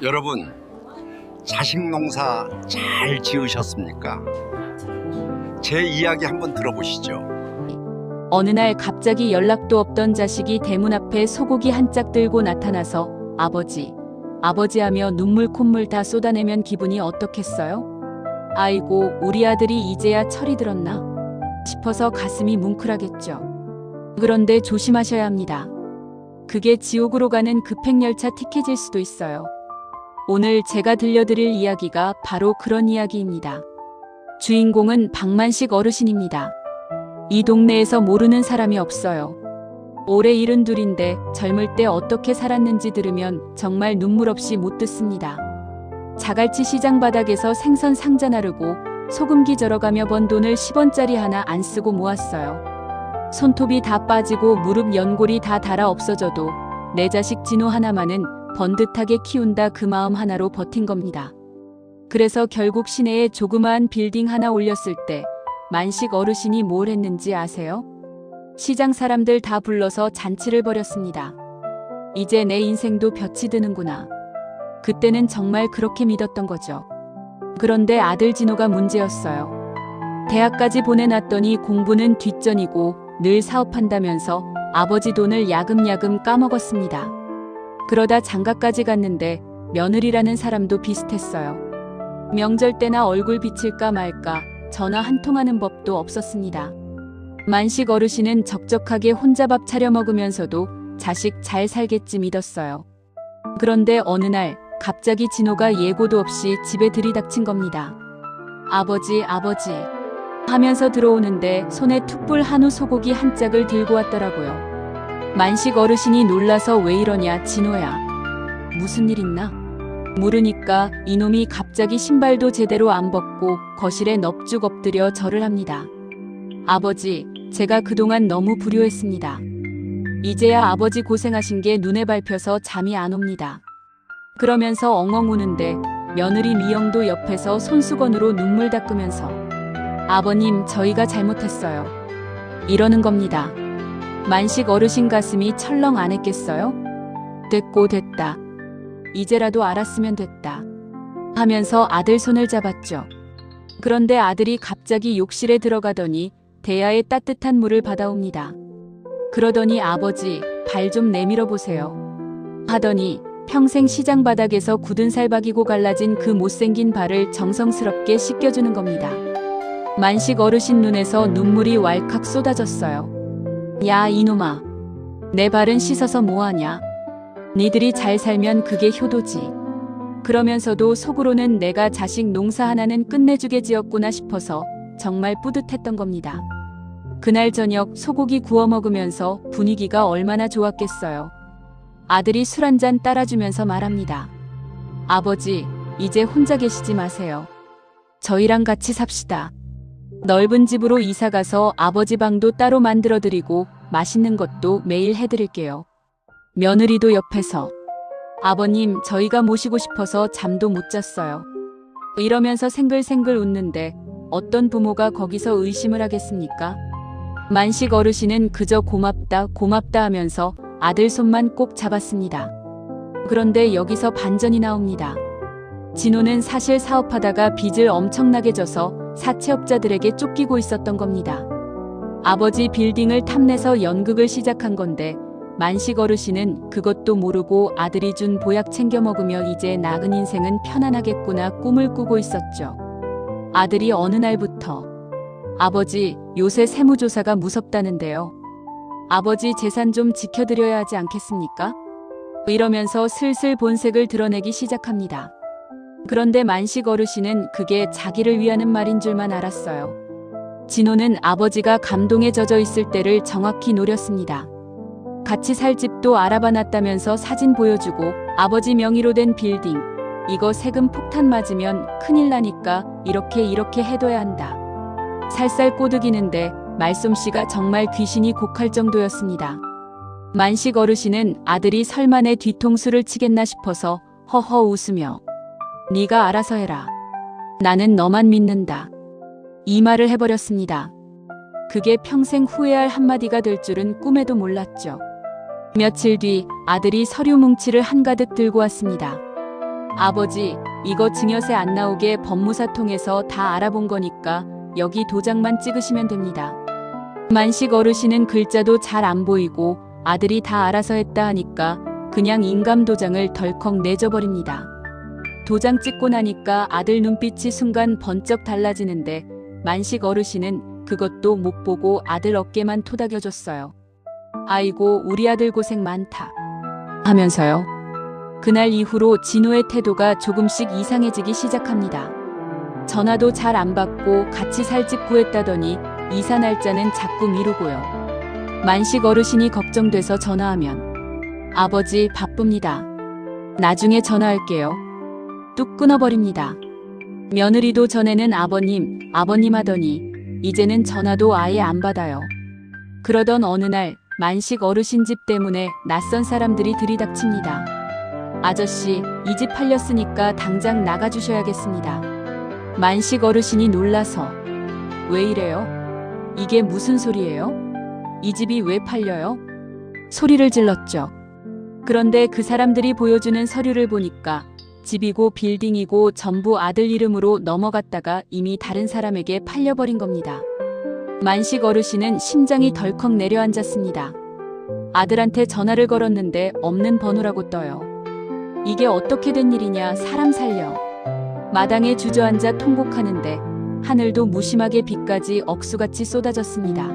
여러분, 자식 농사 잘 지으셨습니까? 제 이야기 한번 들어보시죠. 어느 날 갑자기 연락도 없던 자식이 대문 앞에 소고기 한 짝 들고 나타나서 아버지, 아버지 하며 눈물 콧물 다 쏟아내면 기분이 어떻겠어요? 아이고, 우리 아들이 이제야 철이 들었나 싶어서 가슴이 뭉클하겠죠. 그런데 조심하셔야 합니다. 그게 지옥으로 가는 급행열차 티켓일 수도 있어요. 오늘 제가 들려드릴 이야기가 바로 그런 이야기입니다. 주인공은 박만식 어르신입니다. 이 동네에서 모르는 사람이 없어요. 올해 72인데 젊을 때 어떻게 살았는지 들으면 정말 눈물 없이 못 듣습니다. 자갈치 시장 바닥에서 생선 상자 나르고 소금기 절어가며 번 돈을 10원짜리 하나 안 쓰고 모았어요. 손톱이 다 빠지고 무릎 연골이 다 닳아 없어져도 내 자식 진호 하나만은 번듯하게 키운다, 그 마음 하나로 버틴 겁니다. 그래서 결국 시내에 조그마한 빌딩 하나 올렸을 때 만식 어르신이 뭘 했는지 아세요? 시장 사람들 다 불러서 잔치를 벌였습니다. 이제 내 인생도 볕이 드는구나. 그때는 정말 그렇게 믿었던 거죠. 그런데 아들 진호가 문제였어요. 대학까지 보내놨더니 공부는 뒷전이고 늘 사업한다면서 아버지 돈을 야금야금 까먹었습니다. 그러다 장가까지 갔는데 며느리라는 사람도 비슷했어요. 명절 때나 얼굴 비칠까 말까 전화 한 통하는 법도 없었습니다. 만식 어르신은 적적하게 혼자 밥 차려 먹으면서도 자식 잘 살겠지 믿었어요. 그런데 어느 날 갑자기 진호가 예고도 없이 집에 들이닥친 겁니다. 아버지, 아버지 하면서 들어오는데 손에 툭불 한우 소고기 한 짝을 들고 왔더라고요. 만식 어르신이 놀라서 왜 이러냐, 진호야. 무슨 일 있나? 물으니까 이놈이 갑자기 신발도 제대로 안 벗고 거실에 넙죽 엎드려 절을 합니다. 아버지, 제가 그동안 너무 불효했습니다. 이제야 아버지 고생하신 게 눈에 밟혀서 잠이 안 옵니다. 그러면서 엉엉 우는데 며느리 미영도 옆에서 손수건으로 눈물 닦으면서 아버님, 저희가 잘못했어요. 이러는 겁니다. 만식 어르신 가슴이 철렁 안 했겠어요? 됐고 됐다. 이제라도 알았으면 됐다. 하면서 아들 손을 잡았죠. 그런데 아들이 갑자기 욕실에 들어가더니 대야에 따뜻한 물을 받아옵니다. 그러더니 아버지, 발 좀 내밀어 보세요. 하더니 평생 시장 바닥에서 굳은 살 박이고 갈라진 그 못생긴 발을 정성스럽게 씻겨주는 겁니다. 만식 어르신 눈에서 눈물이 왈칵 쏟아졌어요. 야, 이놈아. 내 발은 씻어서 뭐하냐. 니들이 잘 살면 그게 효도지. 그러면서도 속으로는 내가 자식 농사 하나는 끝내주게 지었구나 싶어서 정말 뿌듯했던 겁니다. 그날 저녁 소고기 구워 먹으면서 분위기가 얼마나 좋았겠어요. 아들이 술 한잔 따라주면서 말합니다. 아버지, 이제 혼자 계시지 마세요. 저희랑 같이 삽시다. 넓은 집으로 이사가서 아버지 방도 따로 만들어드리고 맛있는 것도 매일 해드릴게요. 며느리도 옆에서 아버님, 저희가 모시고 싶어서 잠도 못 잤어요. 이러면서 생글생글 웃는데 어떤 부모가 거기서 의심을 하겠습니까? 만식 어르신은 그저 고맙다 고맙다 하면서 아들 손만 꼭 잡았습니다. 그런데 여기서 반전이 나옵니다. 진호는 사실 사업하다가 빚을 엄청나게 져서 사채업자들에게 쫓기고 있었던 겁니다. 아버지 빌딩을 탐내서 연극을 시작한 건데 만식 어르신은 그것도 모르고 아들이 준 보약 챙겨 먹으며 이제 나은 인생은 편안하겠구나 꿈을 꾸고 있었죠. 아들이 어느 날부터 아버지, 요새 세무조사가 무섭다는데요. 아버지 재산 좀 지켜드려야 하지 않겠습니까? 이러면서 슬슬 본색을 드러내기 시작합니다. 그런데 만식 어르신은 그게 자기를 위하는 말인 줄만 알았어요. 진호는 아버지가 감동에 젖어 있을 때를 정확히 노렸습니다. 같이 살 집도 알아봐 놨다면서 사진 보여주고 아버지 명의로 된 빌딩, 이거 세금 폭탄 맞으면 큰일 나니까 이렇게 해둬야 한다. 살살 꼬드기는데 말솜씨가 정말 귀신이 곡할 정도였습니다. 만식 어르신은 아들이 설마 내 뒤통수를 치겠나 싶어서 허허 웃으며 네가 알아서 해라. 나는 너만 믿는다. 이 말을 해버렸습니다. 그게 평생 후회할 한마디가 될 줄은 꿈에도 몰랐죠. 며칠 뒤 아들이 서류 뭉치를 한가득 들고 왔습니다. 아버지, 이거 증여세 안 나오게 법무사 통해서 다 알아본 거니까 여기 도장만 찍으시면 됩니다. 만식 어르신은 글자도 잘 안 보이고 아들이 다 알아서 했다 하니까 그냥 인감 도장을 덜컥 내줘버립니다. 도장 찍고 나니까 아들 눈빛이 순간 번쩍 달라지는데 만식 어르신은 그것도 못 보고 아들 어깨만 토닥여줬어요. 아이고, 우리 아들 고생 많다 하면서요. 그날 이후로 진호의 태도가 조금씩 이상해지기 시작합니다. 전화도 잘 안 받고 같이 살 집 구했다더니 이사 날짜는 자꾸 미루고요. 만식 어르신이 걱정돼서 전화하면 아버지 바쁩니다. 나중에 전화할게요. 뚝 끊어버립니다. 며느리도 전에는 아버님, 아버님 하더니 이제는 전화도 아예 안 받아요. 그러던 어느 날 만식 어르신 집 때문에 낯선 사람들이 들이닥칩니다. 아저씨, 이 집 팔렸으니까 당장 나가주셔야겠습니다. 만식 어르신이 놀라서 왜 이래요? 이게 무슨 소리예요? 이 집이 왜 팔려요? 소리를 질렀죠. 그런데 그 사람들이 보여주는 서류를 보니까 집이고 빌딩이고 전부 아들 이름으로 넘어갔다가 이미 다른 사람에게 팔려버린 겁니다. 만식 어르신은 심장이 덜컥 내려앉았습니다. 아들한테 전화를 걸었는데 없는 번호라고 떠요. 이게 어떻게 된 일이냐, 사람 살려. 마당에 주저앉아 통곡하는데 하늘도 무심하게 비까지 억수같이 쏟아졌습니다.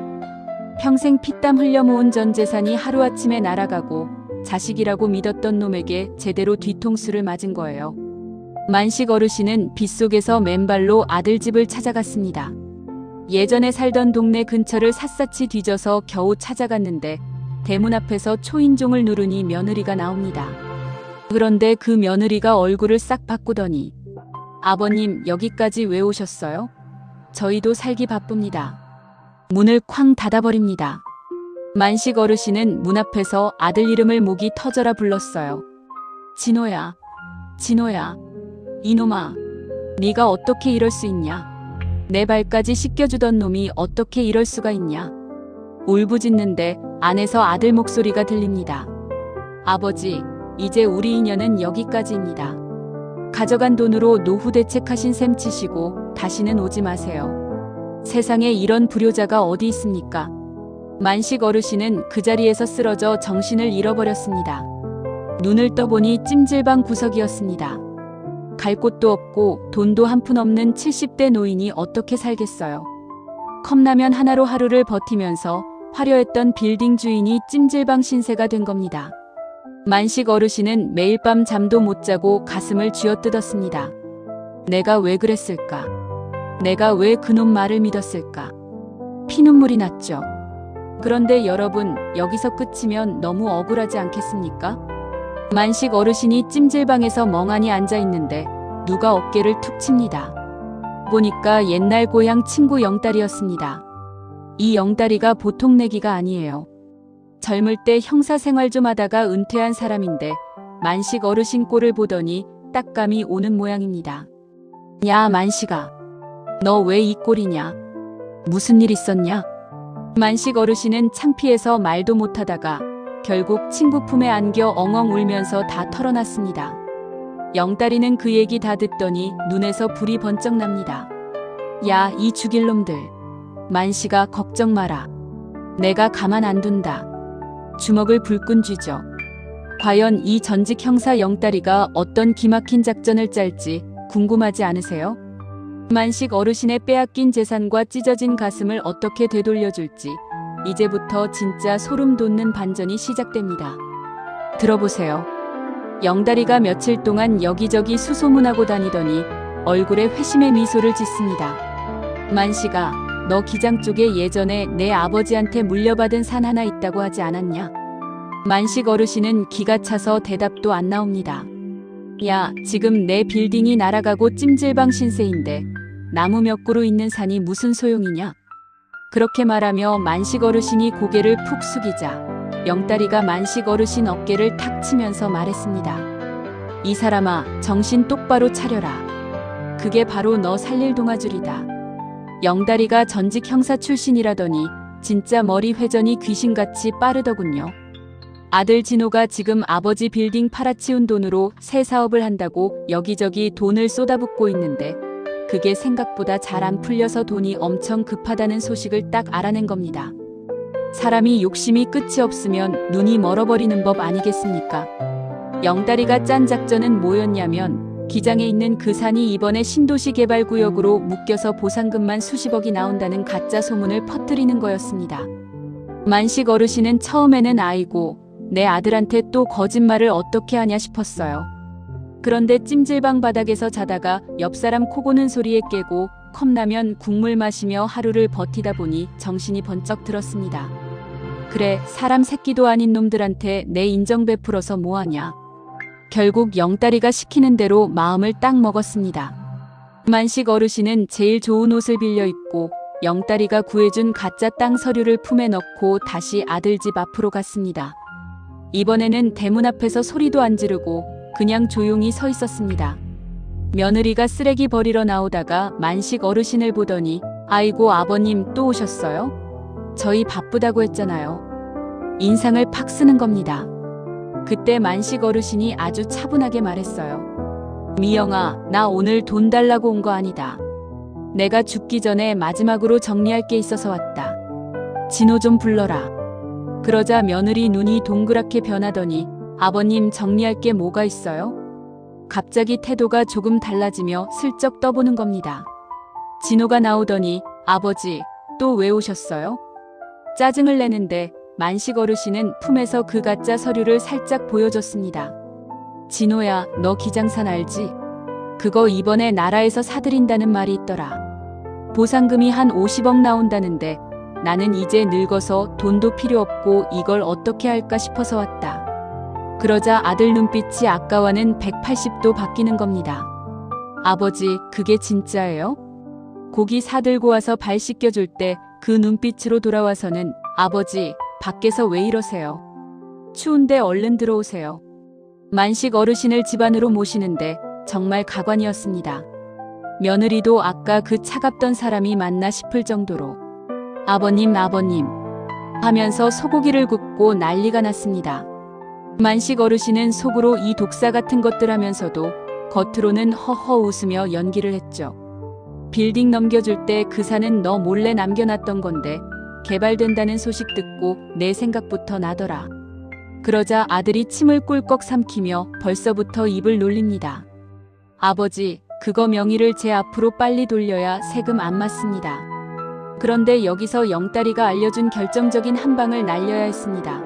평생 피땀 흘려 모은 전 재산이 하루아침에 날아가고 자식이라고 믿었던 놈에게 제대로 뒤통수를 맞은 거예요. 만식 어르신은 빗속에서 맨발로 아들 집을 찾아갔습니다. 예전에 살던 동네 근처를 샅샅이 뒤져서 겨우 찾아갔는데 대문 앞에서 초인종을 누르니 며느리가 나옵니다. 그런데 그 며느리가 얼굴을 싹 바꾸더니 아버님, 여기까지 왜 오셨어요? 저희도 살기 바쁩니다. 문을 쾅 닫아버립니다. 만식 어르신은 문 앞에서 아들 이름을 목이 터져라 불렀어요. 진호야, 진호야, 이놈아, 네가 어떻게 이럴 수 있냐? 내 발까지 씻겨주던 놈이 어떻게 이럴 수가 있냐? 울부짖는데 안에서 아들 목소리가 들립니다. 아버지, 이제 우리 인연은 여기까지입니다. 가져간 돈으로 노후 대책하신 셈 치시고 다시는 오지 마세요. 세상에 이런 불효자가 어디 있습니까? 만식 어르신은 그 자리에서 쓰러져 정신을 잃어버렸습니다. 눈을 떠보니 찜질방 구석이었습니다. 갈 곳도 없고 돈도 한 푼 없는 70대 노인이 어떻게 살겠어요. 컵라면 하나로 하루를 버티면서 화려했던 빌딩 주인이 찜질방 신세가 된 겁니다. 만식 어르신은 매일 밤 잠도 못 자고 가슴을 쥐어뜯었습니다. 내가 왜 그랬을까? 내가 왜 그놈 말을 믿었을까? 피눈물이 났죠. 그런데 여러분, 여기서 끝이면 너무 억울하지 않겠습니까? 만식 어르신이 찜질방에서 멍하니 앉아 있는데 누가 어깨를 툭 칩니다. 보니까 옛날 고향 친구 영딸이었습니다. 이 영딸이가 보통 내기가 아니에요. 젊을 때 형사 생활 좀 하다가 은퇴한 사람인데 만식 어르신 꼴을 보더니 딱감이 오는 모양입니다. 야, 만식아, 너 왜 이 꼴이냐? 무슨 일 있었냐? 만식 어르신은 창피해서 말도 못하다가 결국 친구 품에 안겨 엉엉 울면서 다 털어놨습니다. 영딸이는 그 얘기 다 듣더니 눈에서 불이 번쩍 납니다. 야, 이 죽일 놈들. 만식아, 걱정 마라. 내가 가만 안 둔다. 주먹을 불끈 쥐죠. 과연 이 전직 형사 영딸이가 어떤 기막힌 작전을 짤지 궁금하지 않으세요? 만식 어르신의 빼앗긴 재산과 찢어진 가슴을 어떻게 되돌려줄지 이제부터 진짜 소름 돋는 반전이 시작됩니다. 들어보세요. 영다리가 며칠 동안 여기저기 수소문하고 다니더니 얼굴에 회심의 미소를 짓습니다. 만식아, 너 기장 쪽에 예전에 내 아버지한테 물려받은 산 하나 있다고 하지 않았냐? 만식 어르신은 기가 차서 대답도 안 나옵니다. 야, 지금 내 빌딩이 날아가고 찜질방 신세인데 나무 몇 그루 있는 산이 무슨 소용이냐? 그렇게 말하며 만식 어르신이 고개를 푹 숙이자 영딸이가 만식 어르신 어깨를 탁 치면서 말했습니다. 이 사람아, 정신 똑바로 차려라. 그게 바로 너 살릴 동아줄이다. 영다리가 전직 형사 출신이라더니 진짜 머리 회전이 귀신같이 빠르더군요. 아들 진호가 지금 아버지 빌딩 팔아치운 돈으로 새 사업을 한다고 여기저기 돈을 쏟아붓고 있는데 그게 생각보다 잘 안 풀려서 돈이 엄청 급하다는 소식을 딱 알아낸 겁니다. 사람이 욕심이 끝이 없으면 눈이 멀어버리는 법 아니겠습니까? 영다리가 짠 작전은 뭐였냐면 기장에 있는 그 산이 이번에 신도시 개발구역으로 묶여서 보상금만 수십억이 나온다는 가짜 소문을 퍼뜨리는 거였습니다. 만식 어르신은 처음에는 아이고 내 아들한테 또 거짓말을 어떻게 하냐 싶었어요. 그런데 찜질방 바닥에서 자다가 옆 사람 코 고는 소리에 깨고 컵라면 국물 마시며 하루를 버티다 보니 정신이 번쩍 들었습니다. 그래, 사람 새끼도 아닌 놈들한테 내 인정 베풀어서 뭐하냐. 결국 영다리가 시키는 대로 마음을 딱 먹었습니다. 만식 어르신은 제일 좋은 옷을 빌려 입고 영다리가 구해준 가짜 땅 서류를 품에 넣고 다시 아들 집 앞으로 갔습니다. 이번에는 대문 앞에서 소리도 안 지르고 그냥 조용히 서 있었습니다. 며느리가 쓰레기 버리러 나오다가 만식 어르신을 보더니 아이고 아버님 또 오셨어요? 저희 바쁘다고 했잖아요. 인상을 팍 쓰는 겁니다. 그때 만식 어르신이 아주 차분하게 말했어요. 미영아, 나 오늘 돈 달라고 온 거 아니다. 내가 죽기 전에 마지막으로 정리할 게 있어서 왔다. 진호 좀 불러라. 그러자 며느리 눈이 동그랗게 변하더니 아버님 정리할 게 뭐가 있어요? 갑자기 태도가 조금 달라지며 슬쩍 떠보는 겁니다. 진호가 나오더니 아버지 또 왜 오셨어요? 짜증을 내는데 만식 어르신은 품에서 그 가짜 서류를 살짝 보여줬습니다. 진호야, 너 기장산 알지? 그거 이번에 나라에서 사들인다는 말이 있더라. 보상금이 한 50억 나온다는데 나는 이제 늙어서 돈도 필요 없고 이걸 어떻게 할까 싶어서 왔다. 그러자 아들 눈빛이 아까와는 180도 바뀌는 겁니다. 아버지, 그게 진짜예요? 고기 사들고 와서 발 씻겨줄 때 그 눈빛으로 돌아와서는 아버지, 밖에서 왜 이러세요? 추운데 얼른 들어오세요. 만식 어르신을 집 안으로 모시는데 정말 가관이었습니다. 며느리도 아까 그 차갑던 사람이 맞나 싶을 정도로 아버님 하면서 소고기를 굽고 난리가 났습니다. 만식 어르신은 속으로 이 독사 같은 것들 하면서도 겉으로는 허허 웃으며 연기를 했죠. 빌딩 넘겨줄 때 그 산은 너 몰래 남겨놨던 건데 개발된다는 소식 듣고 내 생각부터 나더라. 그러자 아들이 침을 꿀꺽 삼키며 벌써부터 입을 놀립니다. 아버지, 그거 명의를 제 앞으로 빨리 돌려야 세금 안 맞습니다. 그런데 여기서 영다리가 알려준 결정적인 한 방을 날려야 했습니다.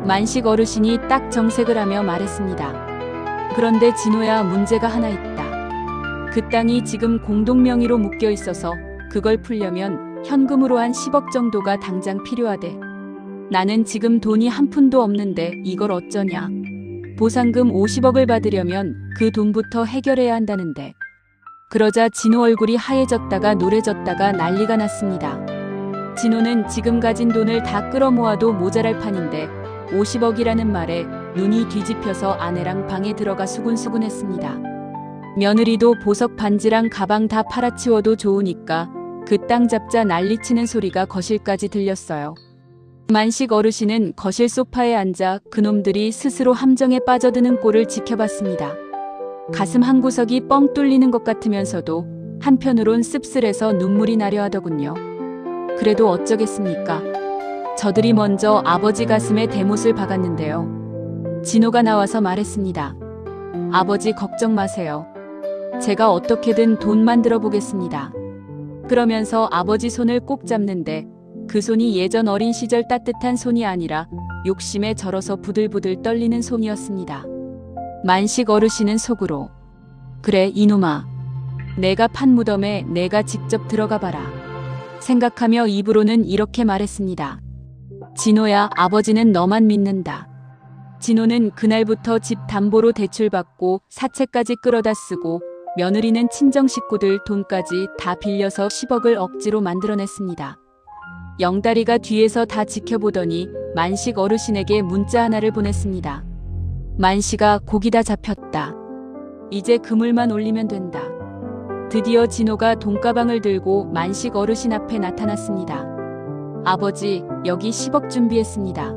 만식 어르신이 딱 정색을 하며 말했습니다. 그런데 진호야, 문제가 하나 있다. 그 땅이 지금 공동명의로 묶여 있어서 그걸 풀려면 현금으로 한 10억 정도가 당장 필요하대. 나는 지금 돈이 한 푼도 없는데 이걸 어쩌냐. 보상금 50억을 받으려면 그 돈부터 해결해야 한다는데. 그러자 진호 얼굴이 하얘졌다가 노래졌다가 난리가 났습니다. 진호는 지금 가진 돈을 다 끌어모아도 모자랄 판인데 50억이라는 말에 눈이 뒤집혀서 아내랑 방에 들어가 수군수군했습니다. 며느리도 보석 반지랑 가방 다 팔아치워도 좋으니까 그 땅 잡자 난리치는 소리가 거실까지 들렸어요. 만식 어르신은 거실 소파에 앉아 그놈들이 스스로 함정에 빠져드는 꼴을 지켜봤습니다. 가슴 한 구석이 뻥 뚫리는 것 같으면서도 한편으론 씁쓸해서 눈물이 나려 하더군요. 그래도 어쩌겠습니까? 저들이 먼저 아버지 가슴에 대못을 박았는데요. 진호가 나와서 말했습니다. 아버지 걱정 마세요. 제가 어떻게든 돈 만들어 보겠습니다. 그러면서 아버지 손을 꼭 잡는데 그 손이 예전 어린 시절 따뜻한 손이 아니라 욕심에 절어서 부들부들 떨리는 손이었습니다. 만식 어르신은 속으로 그래 이놈아, 내가 판 무덤에 내가 직접 들어가 봐라 생각하며 입으로는 이렇게 말했습니다. 진호야, 아버지는 너만 믿는다. 진호는 그날부터 집 담보로 대출받고 사채까지 끌어다 쓰고 며느리는 친정 식구들 돈까지 다 빌려서 10억을 억지로 만들어냈습니다. 영다리가 뒤에서 다 지켜보더니 만식 어르신에게 문자 하나를 보냈습니다. 만식아, 고기 다 잡혔다. 이제 그물만 올리면 된다. 드디어 진호가 돈가방을 들고 만식 어르신 앞에 나타났습니다. 아버지, 여기 10억 준비했습니다.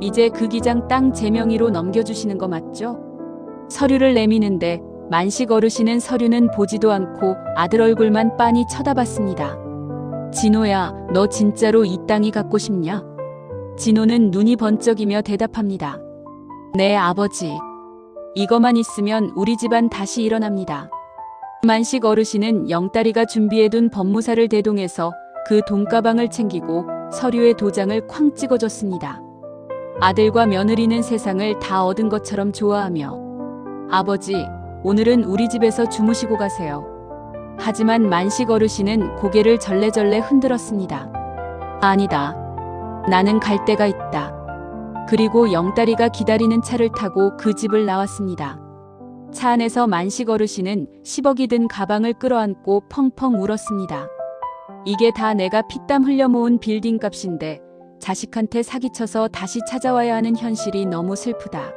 이제 그 기장 땅 제 명의로 넘겨주시는 거 맞죠? 서류를 내미는데 만식 어르신은 서류는 보지도 않고 아들 얼굴만 빤히 쳐다봤습니다. 진호야, 너 진짜로 이 땅이 갖고 싶냐? 진호는 눈이 번쩍이며 대답합니다. 네, 아버지. 이거만 있으면 우리 집안 다시 일어납니다. 만식 어르신은 영딸이가 준비해둔 법무사를 대동해서 그 돈가방을 챙기고 서류에 도장을 쾅 찍어줬습니다. 아들과 며느리는 세상을 다 얻은 것처럼 좋아하며 아버지, 오늘은 우리 집에서 주무시고 가세요. 하지만 만식 어르신은 고개를 절레절레 흔들었습니다. 아니다. 나는 갈 데가 있다. 그리고 영딸이가 기다리는 차를 타고 그 집을 나왔습니다. 차 안에서 만식 어르신은 10억이 든 가방을 끌어안고 펑펑 울었습니다. 이게 다 내가 피땀 흘려 모은 빌딩 값인데 자식한테 사기쳐서 다시 찾아와야 하는 현실이 너무 슬프다.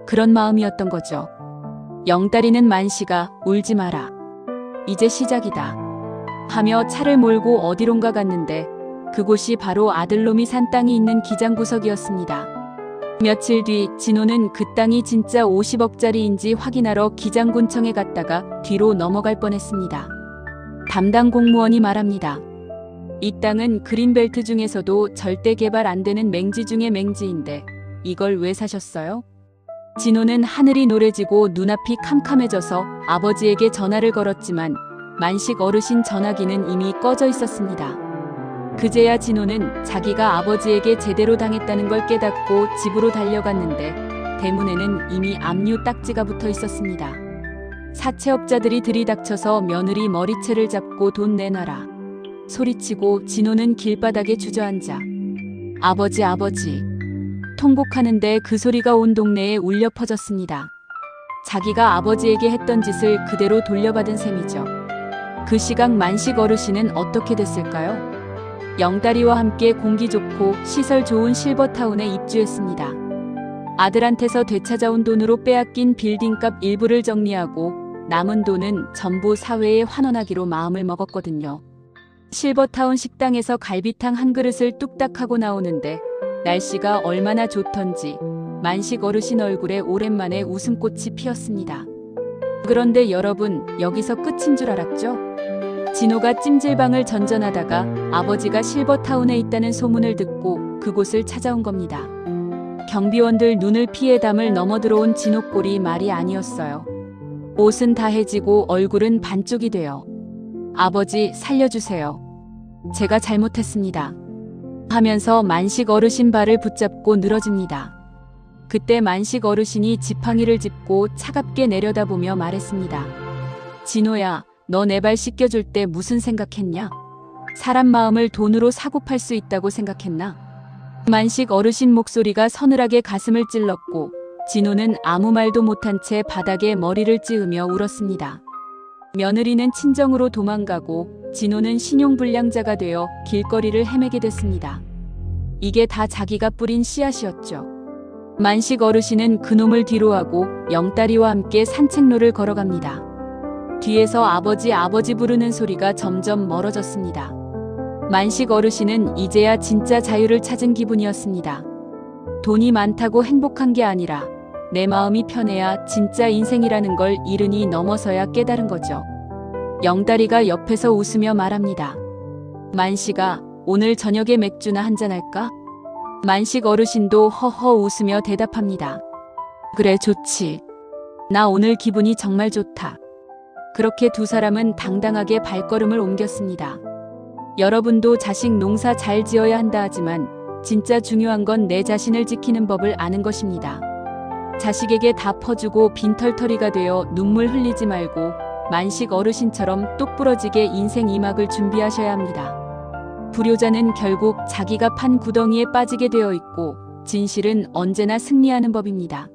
그런 마음이었던 거죠. 영딸이는 만식아, 울지 마라. 이제 시작이다. 하며 차를 몰고 어디론가 갔는데 그곳이 바로 아들놈이 산 땅이 있는 기장구석이었습니다. 며칠 뒤 진호는 그 땅이 진짜 50억짜리인지 확인하러 기장군청에 갔다가 뒤로 넘어갈 뻔했습니다. 담당 공무원이 말합니다. 이 땅은 그린벨트 중에서도 절대 개발 안 되는 맹지 중의 맹지인데 이걸 왜 사셨어요? 진호는 하늘이 노래지고 눈앞이 캄캄해져서 아버지에게 전화를 걸었지만 만식 어르신 전화기는 이미 꺼져 있었습니다. 그제야 진호는 자기가 아버지에게 제대로 당했다는 걸 깨닫고 집으로 달려갔는데 대문에는 이미 압류 딱지가 붙어 있었습니다. 사채업자들이 들이닥쳐서 며느리 머리채를 잡고 돈 내놔라 소리치고 진호는 길바닥에 주저앉아 아버지 아버지 통곡하는데 그 소리가 온 동네에 울려 퍼졌습니다. 자기가 아버지에게 했던 짓을 그대로 돌려받은 셈이죠. 그 시각 만식 어르신은 어떻게 됐을까요? 영딸이와 함께 공기 좋고 시설 좋은 실버타운에 입주했습니다. 아들한테서 되찾아온 돈으로 빼앗긴 빌딩값 일부를 정리하고 남은 돈은 전부 사회에 환원하기로 마음을 먹었거든요. 실버타운 식당에서 갈비탕 한 그릇을 뚝딱 하고 나오는데 날씨가 얼마나 좋던지 만식 어르신 얼굴에 오랜만에 웃음꽃이 피었습니다. 그런데 여러분, 여기서 끝인 줄 알았죠? 진호가 찜질방을 전전하다가 아버지가 실버타운에 있다는 소문을 듣고 그곳을 찾아온 겁니다. 경비원들 눈을 피해 담을 넘어 들어온 진호 꼴이 말이 아니었어요. 옷은 다 해지고 얼굴은 반쪽이 돼요. 아버지, 살려주세요. 제가 잘못했습니다. 하면서 만식 어르신 발을 붙잡고 늘어집니다. 그때 만식 어르신이 지팡이를 짚고 차갑게 내려다보며 말했습니다. 진호야, 너 내 발 씻겨줄 때 무슨 생각했냐? 사람 마음을 돈으로 사고 팔 수 있다고 생각했나? 만식 어르신 목소리가 서늘하게 가슴을 찔렀고 진호는 아무 말도 못한 채 바닥에 머리를 찌으며 울었습니다. 며느리는 친정으로 도망가고 진호는 신용불량자가 되어 길거리를 헤매게 됐습니다. 이게 다 자기가 뿌린 씨앗이었죠. 만식 어르신은 그놈을 뒤로하고 영딸이와 함께 산책로를 걸어갑니다. 뒤에서 아버지 아버지 부르는 소리가 점점 멀어졌습니다. 만식 어르신은 이제야 진짜 자유를 찾은 기분이었습니다. 돈이 많다고 행복한 게 아니라 내 마음이 편해야 진짜 인생이라는 걸 이른이 넘어서야 깨달은 거죠. 영딸이가 옆에서 웃으며 말합니다. 만식아, 오늘 저녁에 맥주나 한잔할까? 만식 어르신도 허허 웃으며 대답합니다. 그래, 좋지. 나 오늘 기분이 정말 좋다. 그렇게 두 사람은 당당하게 발걸음을 옮겼습니다. 여러분도 자식 농사 잘 지어야 한다 하지만 진짜 중요한 건 내 자신을 지키는 법을 아는 것입니다. 자식에게 다 퍼주고 빈털터리가 되어 눈물 흘리지 말고 만식 어르신처럼 똑부러지게 인생 2막을 준비하셔야 합니다. 불효자는 결국 자기가 판 구덩이에 빠지게 되어 있고 진실은 언제나 승리하는 법입니다.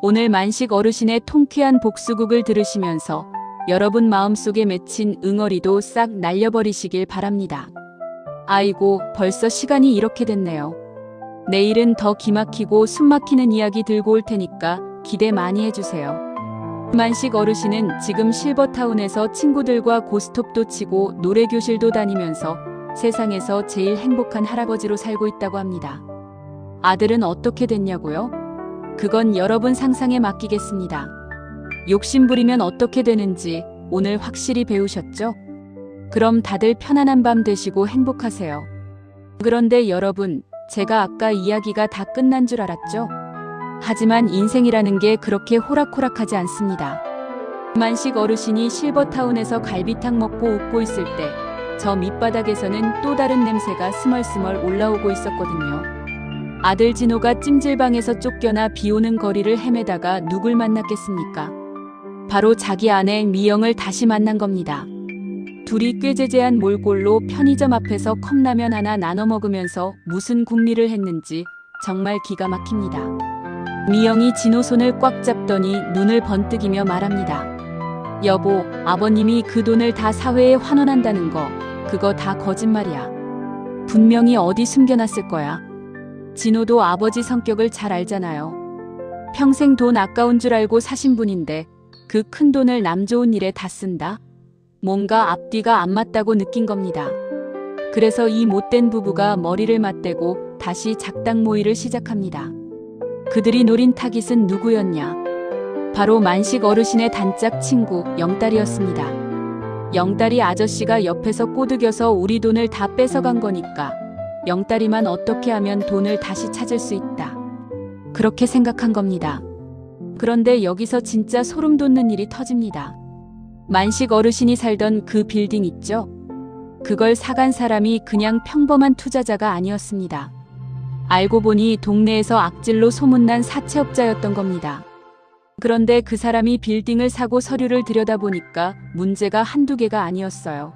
오늘 만식 어르신의 통쾌한 복수극을 들으시면서 여러분 마음속에 맺힌 응어리도 싹 날려버리시길 바랍니다. 아이고, 벌써 시간이 이렇게 됐네요. 내일은 더 기막히고 숨막히는 이야기 들고 올 테니까 기대 많이 해주세요. 만식 어르신은 지금 실버타운에서 친구들과 고스톱도 치고 노래교실도 다니면서 세상에서 제일 행복한 할아버지로 살고 있다고 합니다. 아들은 어떻게 됐냐고요? 그건 여러분 상상에 맡기겠습니다. 욕심부리면 어떻게 되는지 오늘 확실히 배우셨죠? 그럼 다들 편안한 밤 되시고 행복하세요. 그런데 여러분, 제가 아까 이야기가 다 끝난 줄 알았죠? 하지만 인생이라는 게 그렇게 호락호락하지 않습니다. 만식 어르신이 실버타운에서 갈비탕 먹고 웃고 있을 때 저 밑바닥에서는 또 다른 냄새가 스멀스멀 올라오고 있었거든요. 아들 진호가 찜질방에서 쫓겨나 비오는 거리를 헤매다가 누굴 만났겠습니까? 바로 자기 아내 미영을 다시 만난 겁니다. 둘이 꾀재재한 몰골로 편의점 앞에서 컵라면 하나 나눠 먹으면서 무슨 궁리를 했는지 정말 기가 막힙니다. 미영이 진호 손을 꽉 잡더니 눈을 번뜩이며 말합니다. 여보, 아버님이 그 돈을 다 사회에 환원한다는 거, 그거 다 거짓말이야. 분명히 어디 숨겨놨을 거야. 진호도 아버지 성격을 잘 알잖아요. 평생 돈 아까운 줄 알고 사신 분인데 그 큰 돈을 남 좋은 일에 다 쓴다? 뭔가 앞뒤가 안 맞다고 느낀 겁니다. 그래서 이 못된 부부가 머리를 맞대고 다시 작당 모의를 시작합니다. 그들이 노린 타깃은 누구였냐? 바로 만식 어르신의 단짝 친구 영딸이었습니다. 영딸이 아저씨가 옆에서 꼬드겨서 우리 돈을 다 뺏어간 거니까 영딸이만 어떻게 하면 돈을 다시 찾을 수 있다. 그렇게 생각한 겁니다. 그런데 여기서 진짜 소름 돋는 일이 터집니다. 만식 어르신이 살던 그 빌딩 있죠? 그걸 사간 사람이 그냥 평범한 투자자가 아니었습니다. 알고 보니 동네에서 악질로 소문난 사채업자였던 겁니다. 그런데 그 사람이 빌딩을 사고 서류를 들여다보니까 문제가 한두 개가 아니었어요.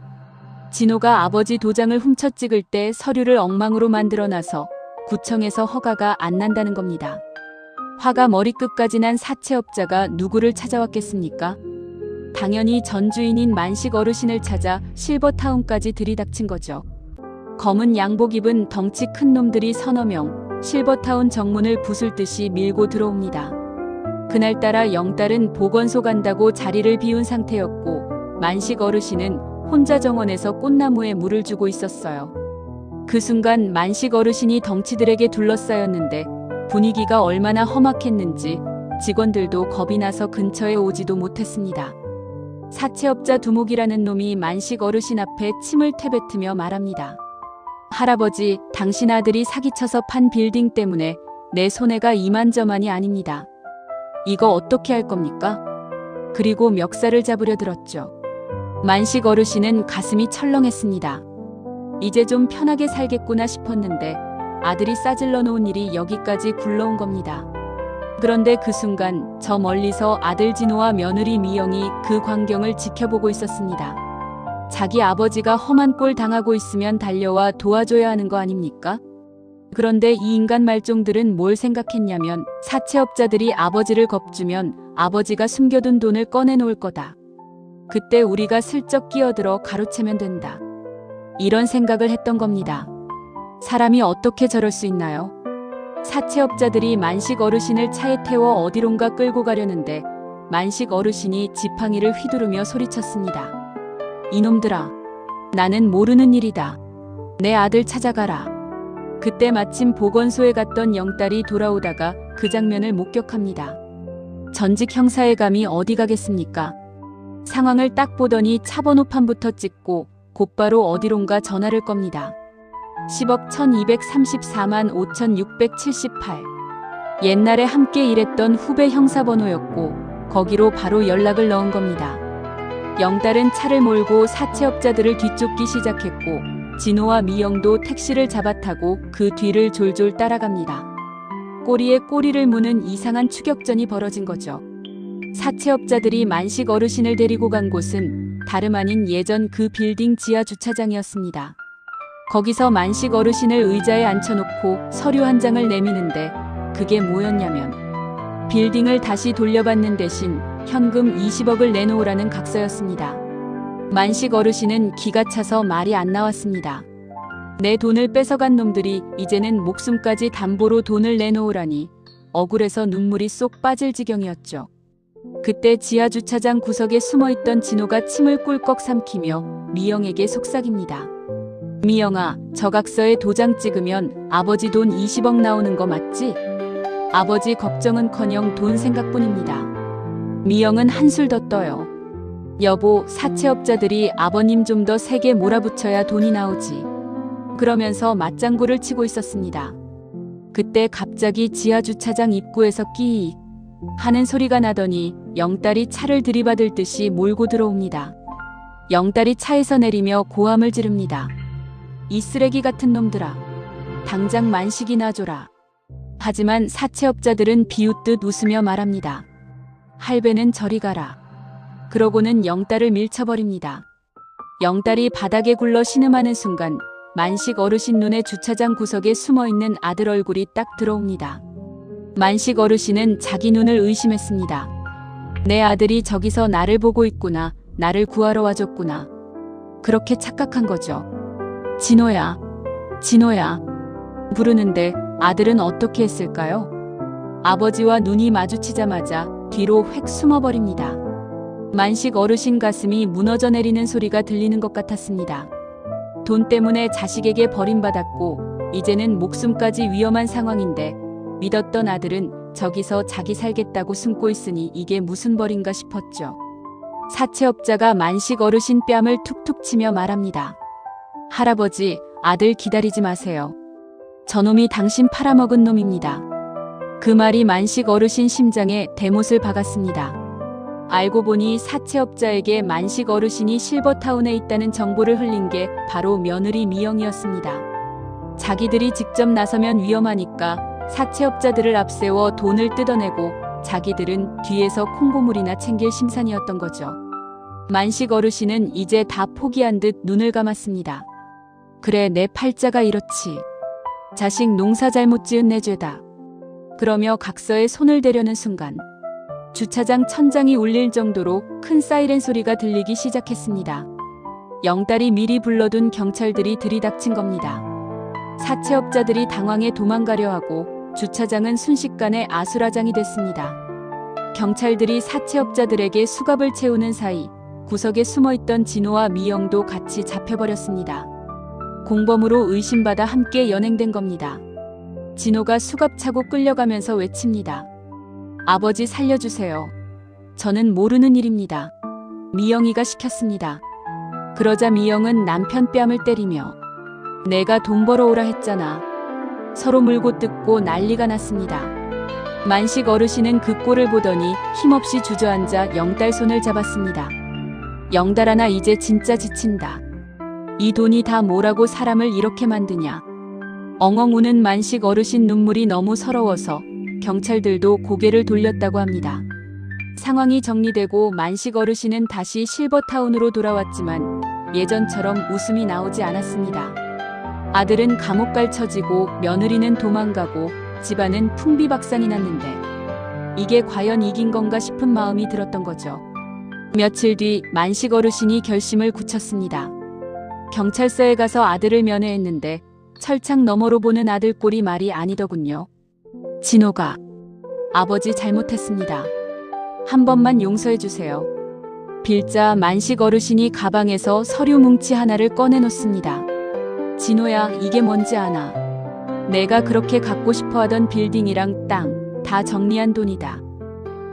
진호가 아버지 도장을 훔쳐 찍을 때 서류를 엉망으로 만들어놔서 구청에서 허가가 안 난다는 겁니다. 화가 머리끝까지 난 사채업자가 누구를 찾아왔겠습니까? 당연히 전 주인인 만식 어르신을 찾아 실버타운까지 들이닥친 거죠. 검은 양복 입은 덩치 큰 놈들이 서너 명, 실버타운 정문을 부술 듯이 밀고 들어옵니다. 그날따라 영딸은 보건소 간다고 자리를 비운 상태였고 만식 어르신은 혼자 정원에서 꽃나무에 물을 주고 있었어요. 그 순간 만식 어르신이 덩치들에게 둘러싸였는데 분위기가 얼마나 험악했는지 직원들도 겁이 나서 근처에 오지도 못했습니다. 사채업자 두목이라는 놈이 만식 어르신 앞에 침을 태뱉으며 말합니다. 할아버지, 당신 아들이 사기쳐서 판 빌딩 때문에 내 손해가 이만저만이 아닙니다. 이거 어떻게 할 겁니까? 그리고 멱살을 잡으려 들었죠. 만식 어르신은 가슴이 철렁했습니다. 이제 좀 편하게 살겠구나 싶었는데 아들이 싸질러 놓은 일이 여기까지 굴러온 겁니다. 그런데 그 순간 저 멀리서 아들 진호와 며느리 미영이 그 광경을 지켜보고 있었습니다. 자기 아버지가 험한 꼴 당하고 있으면 달려와 도와줘야 하는 거 아닙니까? 그런데 이 인간 말종들은 뭘 생각했냐면 사채업자들이 아버지를 겁주면 아버지가 숨겨둔 돈을 꺼내놓을 거다. 그때 우리가 슬쩍 끼어들어 가로채면 된다. 이런 생각을 했던 겁니다. 사람이 어떻게 저럴 수 있나요? 사채업자들이 만식 어르신을 차에 태워 어디론가 끌고 가려는데 만식 어르신이 지팡이를 휘두르며 소리쳤습니다. 이놈들아, 나는 모르는 일이다. 내 아들 찾아가라. 그때 마침 보건소에 갔던 영딸이 돌아오다가 그 장면을 목격합니다. 전직 형사의 감이 어디 가겠습니까? 상황을 딱 보더니 차 번호판부터 찍고 곧바로 어디론가 전화를 겁니다. 10억 1234만 5678. 옛날에 함께 일했던 후배 형사 번호였고 거기로 바로 연락을 넣은 겁니다. 영딸은 차를 몰고 사채업자들을 뒤쫓기 시작했고 진호와 미영도 택시를 잡아타고 그 뒤를 졸졸 따라갑니다. 꼬리에 꼬리를 무는 이상한 추격전이 벌어진 거죠. 사채업자들이 만식 어르신을 데리고 간 곳은 다름 아닌 예전 그 빌딩 지하 주차장이었습니다. 거기서 만식 어르신을 의자에 앉혀놓고 서류 한 장을 내미는데 그게 뭐였냐면 빌딩을 다시 돌려받는 대신 현금 20억을 내놓으라는 각서였습니다. 만식 어르신은 기가 차서 말이 안 나왔습니다. 내 돈을 뺏어간 놈들이 이제는 목숨까지 담보로 돈을 내놓으라니 억울해서 눈물이 쏙 빠질 지경이었죠. 그때 지하 주차장 구석에 숨어있던 진호가 침을 꿀꺽 삼키며 미영에게 속삭입니다. 미영아, 저각서에 도장 찍으면 아버지 돈 20억 나오는 거 맞지? 아버지 걱정은커녕 돈 생각뿐입니다. 미영은 한술 더 떠요. 여보, 사채업자들이 아버님 좀 더 세게 몰아붙여야 돈이 나오지. 그러면서 맞장구를 치고 있었습니다. 그때 갑자기 지하주차장 입구에서 끼익 하는 소리가 나더니 영딸이 차를 들이받을 듯이 몰고 들어옵니다. 영딸이 차에서 내리며 고함을 지릅니다. 이 쓰레기 같은 놈들아, 당장 만식이나 줘라. 하지만 사채업자들은 비웃듯 웃으며 말합니다. 할배는 저리 가라. 그러고는 영딸을 밀쳐버립니다. 영딸이 바닥에 굴러 신음하는 순간 만식 어르신 눈에 주차장 구석에 숨어있는 아들 얼굴이 딱 들어옵니다. 만식 어르신은 자기 눈을 의심했습니다. 내 아들이 저기서 나를 보고 있구나. 나를 구하러 와줬구나. 그렇게 착각한 거죠. 진호야, 진호야 부르는데 아들은 어떻게 했을까요? 아버지와 눈이 마주치자마자 뒤로 획 숨어버립니다. 만식 어르신 가슴이 무너져 내리는 소리가 들리는 것 같았습니다. 돈 때문에 자식에게 버림받았고 이제는 목숨까지 위험한 상황인데 믿었던 아들은 저기서 자기 살겠다고 숨고 있으니 이게 무슨 벌인가 싶었죠. 사채업자가 만식 어르신 뺨을 툭툭 치며 말합니다. 할아버지, 아들 기다리지 마세요. 저놈이 당신 팔아먹은 놈입니다. 그 말이 만식 어르신 심장에 대못을 박았습니다. 알고 보니 사채업자에게 만식 어르신이 실버타운에 있다는 정보를 흘린 게 바로 며느리 미영이었습니다. 자기들이 직접 나서면 위험하니까 사채업자들을 앞세워 돈을 뜯어내고 자기들은 뒤에서 콩고물이나 챙길 심산이었던 거죠. 만식 어르신은 이제 다 포기한 듯 눈을 감았습니다. 그래, 내 팔자가 이렇지. 자식 농사 잘못 지은 내 죄다. 그러며 각서에 손을 대려는 순간 주차장 천장이 울릴 정도로 큰 사이렌 소리가 들리기 시작했습니다. 영딸이 미리 불러둔 경찰들이 들이닥친 겁니다. 사채업자들이 당황해 도망가려 하고 주차장은 순식간에 아수라장이 됐습니다. 경찰들이 사채업자들에게 수갑을 채우는 사이 구석에 숨어있던 진호와 미영도 같이 잡혀버렸습니다. 공범으로 의심받아 함께 연행된 겁니다. 진호가 수갑 차고 끌려가면서 외칩니다. 아버지 살려주세요. 저는 모르는 일입니다. 미영이가 시켰습니다. 그러자 미영은 남편 뺨을 때리며 내가 돈 벌어오라 했잖아. 서로 물고 뜯고 난리가 났습니다. 만식 어르신은 그 꼴을 보더니 힘없이 주저앉아 영딸 손을 잡았습니다. 영달아나 이제 진짜 지친다. 이 돈이 다 뭐라고 사람을 이렇게 만드냐. 엉엉 우는 만식 어르신 눈물이 너무 서러워서 경찰들도 고개를 돌렸다고 합니다. 상황이 정리되고 만식 어르신은 다시 실버타운으로 돌아왔지만 예전처럼 웃음이 나오지 않았습니다. 아들은 감옥 갈 처지고 며느리는 도망가고 집안은 풍비박산이 났는데 이게 과연 이긴 건가 싶은 마음이 들었던 거죠. 며칠 뒤 만식 어르신이 결심을 굳혔습니다. 경찰서에 가서 아들을 면회했는데 철창 너머로 보는 아들 꼴이 말이 아니더군요. 진호가 아버지 잘못했습니다. 한 번만 용서해 주세요. 빌자 만식 어르신이 가방에서 서류 뭉치 하나를 꺼내놓습니다. 진호야, 이게 뭔지 아나? 내가 그렇게 갖고 싶어하던 빌딩이랑 땅 다 정리한 돈이다.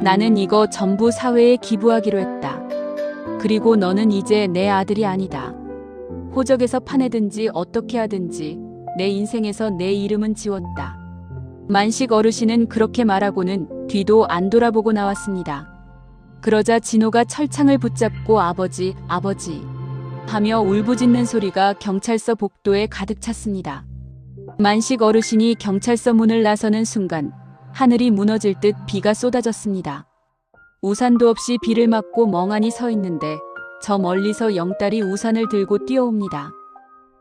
나는 이거 전부 사회에 기부하기로 했다. 그리고 너는 이제 내 아들이 아니다. 호적에서 파내든지 어떻게 하든지 내 인생에서 내 이름은 지웠다. 만식 어르신은 그렇게 말하고는 뒤도 안 돌아보고 나왔습니다. 그러자 진호가 철창을 붙잡고 아버지, 아버지 하며 울부짖는 소리가 경찰서 복도에 가득 찼습니다. 만식 어르신이 경찰서 문을 나서는 순간 하늘이 무너질 듯 비가 쏟아졌습니다. 우산도 없이 비를 맞고 멍하니 서 있는데 저 멀리서 영딸이 우산을 들고 뛰어옵니다.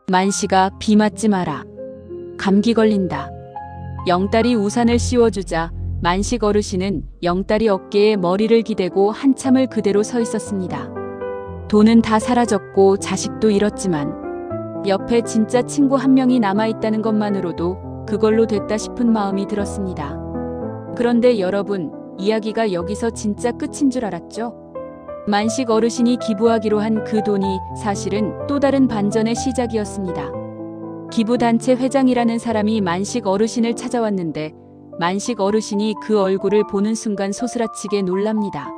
만식아, 비 맞지 마라. 감기 걸린다. 영딸이 우산을 씌워주자 만식 어르신은 영딸이 어깨에 머리를 기대고 한참을 그대로 서 있었습니다. 돈은 다 사라졌고 자식도 잃었지만 옆에 진짜 친구 한 명이 남아있다는 것만으로도 그걸로 됐다 싶은 마음이 들었습니다. 그런데 여러분, 이야기가 여기서 진짜 끝인 줄 알았죠? 만식 어르신이 기부하기로 한 그 돈이 사실은 또 다른 반전의 시작이었습니다. 기부단체 회장이라는 사람이 만식 어르신을 찾아왔는데 만식 어르신이 그 얼굴을 보는 순간 소스라치게 놀랍니다.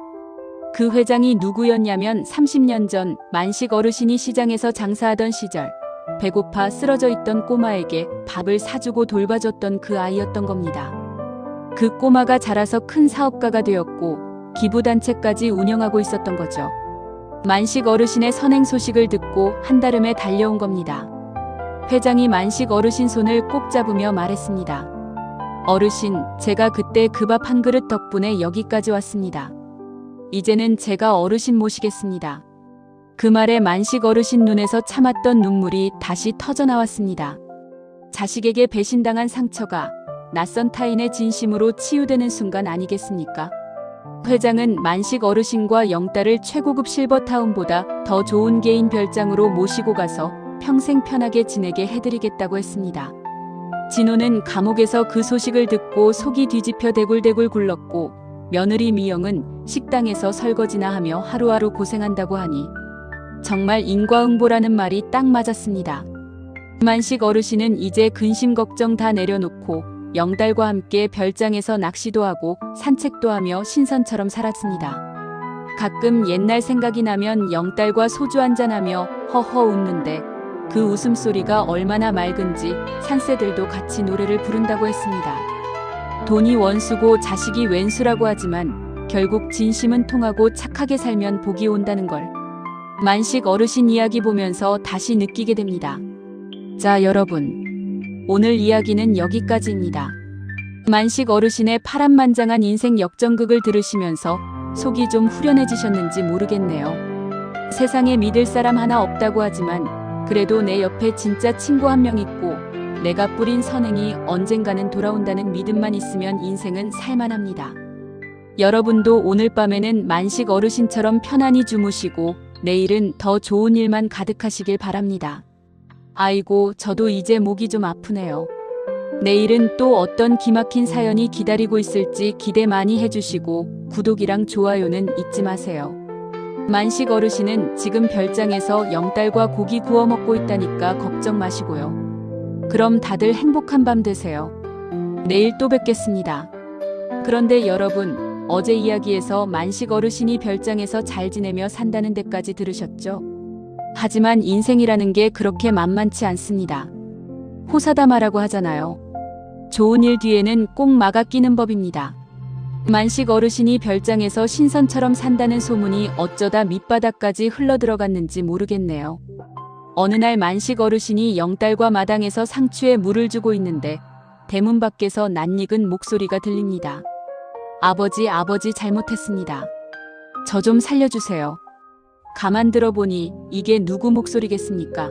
그 회장이 누구였냐면 30년 전 만식 어르신이 시장에서 장사하던 시절 배고파 쓰러져 있던 꼬마에게 밥을 사주고 돌봐줬던 그 아이였던 겁니다. 그 꼬마가 자라서 큰 사업가가 되었고 기부단체까지 운영하고 있었던 거죠. 만식 어르신의 선행 소식을 듣고 한달음에 달려온 겁니다. 회장이 만식 어르신 손을 꼭 잡으며 말했습니다. 어르신, 제가 그때 그 밥 한 그릇 덕분에 여기까지 왔습니다. 이제는 제가 어르신 모시겠습니다. 그 말에 만식 어르신 눈에서 참았던 눈물이 다시 터져 나왔습니다. 자식에게 배신당한 상처가 낯선 타인의 진심으로 치유되는 순간 아니겠습니까? 회장은 만식 어르신과 영딸을 최고급 실버타운보다 더 좋은 개인 별장으로 모시고 가서 평생 편하게 지내게 해드리겠다고 했습니다. 진호는 감옥에서 그 소식을 듣고 속이 뒤집혀 대굴대굴 굴렀고 며느리 미영은 식당에서 설거지나 하며 하루하루 고생한다고 하니 정말 인과응보라는 말이 딱 맞았습니다. 만식 어르신은 이제 근심 걱정 다 내려놓고 영달과 함께 별장에서 낚시도 하고 산책도 하며 신선처럼 살았습니다. 가끔 옛날 생각이 나면 영딸과 소주 한잔하며 허허 웃는데 그 웃음소리가 얼마나 맑은지 산새들도 같이 노래를 부른다고 했습니다. 돈이 원수고 자식이 왼수라고 하지만 결국 진심은 통하고 착하게 살면 복이 온다는 걸 만식 어르신 이야기 보면서 다시 느끼게 됩니다. 자, 여러분. 오늘 이야기는 여기까지입니다. 만식 어르신의 파란만장한 인생 역전극을 들으시면서 속이 좀 후련해지셨는지 모르겠네요. 세상에 믿을 사람 하나 없다고 하지만 그래도 내 옆에 진짜 친구 한 명 있고 내가 뿌린 선행이 언젠가는 돌아온다는 믿음만 있으면 인생은 살만합니다. 여러분도 오늘 밤에는 만식 어르신처럼 편안히 주무시고 내일은 더 좋은 일만 가득하시길 바랍니다. 아이고, 저도 이제 목이 좀 아프네요. 내일은 또 어떤 기막힌 사연이 기다리고 있을지 기대 많이 해주시고 구독이랑 좋아요는 잊지 마세요. 만식 어르신은 지금 별장에서 영딸과 고기 구워 먹고 있다니까 걱정 마시고요. 그럼 다들 행복한 밤 되세요. 내일 또 뵙겠습니다. 그런데 여러분, 어제 이야기에서 만식 어르신이 별장에서 잘 지내며 산다는 데까지 들으셨죠? 하지만 인생이라는 게 그렇게 만만치 않습니다. 호사다마라고 하잖아요. 좋은 일 뒤에는 꼭 막아 끼는 법입니다. 만식 어르신이 별장에서 신선처럼 산다는 소문이 어쩌다 밑바닥까지 흘러들어갔는지 모르겠네요. 어느 날 만식 어르신이 영딸과 마당에서 상추에 물을 주고 있는데 대문 밖에서 낯익은 목소리가 들립니다. 아버지, 아버지 잘못했습니다. 저 좀 살려주세요. 가만 들어보니 이게 누구 목소리겠습니까?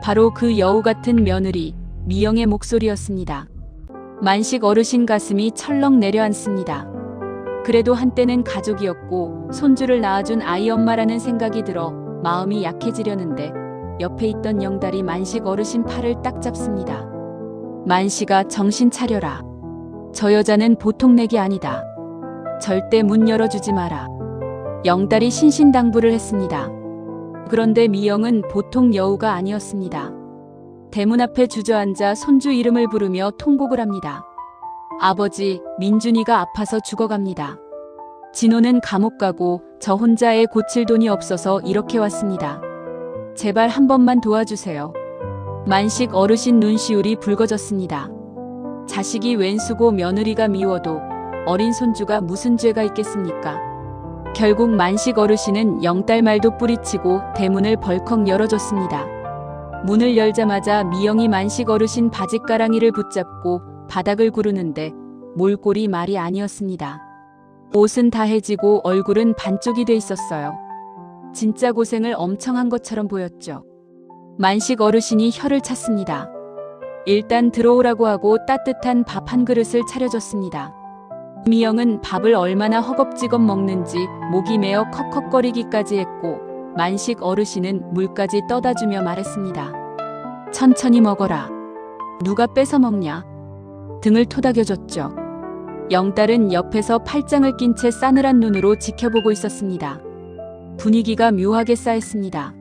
바로 그 여우 같은 며느리 미영의 목소리였습니다. 만식 어르신 가슴이 철렁 내려앉습니다. 그래도 한때는 가족이었고 손주를 낳아준 아이 엄마라는 생각이 들어 마음이 약해지려는데 옆에 있던 영달이 만식 어르신 팔을 딱 잡습니다. 만식아, 정신 차려라. 저 여자는 보통 내기 아니다. 절대 문 열어주지 마라. 영달이 신신당부를 했습니다. 그런데 미영은 보통 여우가 아니었습니다. 대문 앞에 주저앉아 손주 이름을 부르며 통곡을 합니다. 아버지, 민준이가 아파서 죽어갑니다. 진호는 감옥 가고 저 혼자 애 고칠 돈이 없어서 이렇게 왔습니다. 제발 한 번만 도와주세요. 만식 어르신 눈시울이 붉어졌습니다. 자식이 왼수고 며느리가 미워도 어린 손주가 무슨 죄가 있겠습니까? 결국 만식 어르신은 영딸 말도 뿌리치고 대문을 벌컥 열어줬습니다. 문을 열자마자 미영이 만식 어르신 바짓가랑이를 붙잡고 바닥을 구르는데 몰골이 말이 아니었습니다. 옷은 다 해지고 얼굴은 반쪽이 돼 있었어요. 진짜 고생을 엄청 한 것처럼 보였죠. 만식 어르신이 혀를 찼습니다. 일단 들어오라고 하고 따뜻한 밥 한 그릇을 차려줬습니다. 미영은 밥을 얼마나 허겁지겁 먹는지 목이 메어 컥컥거리기까지 했고 만식 어르신은 물까지 떠다 주며 말했습니다. 천천히 먹어라. 누가 뺏어 먹냐? 등을 토닥여줬죠. 영딸은 옆에서 팔짱을 낀 채 싸늘한 눈으로 지켜보고 있었습니다. 분위기가 묘하게 쌓였습니다.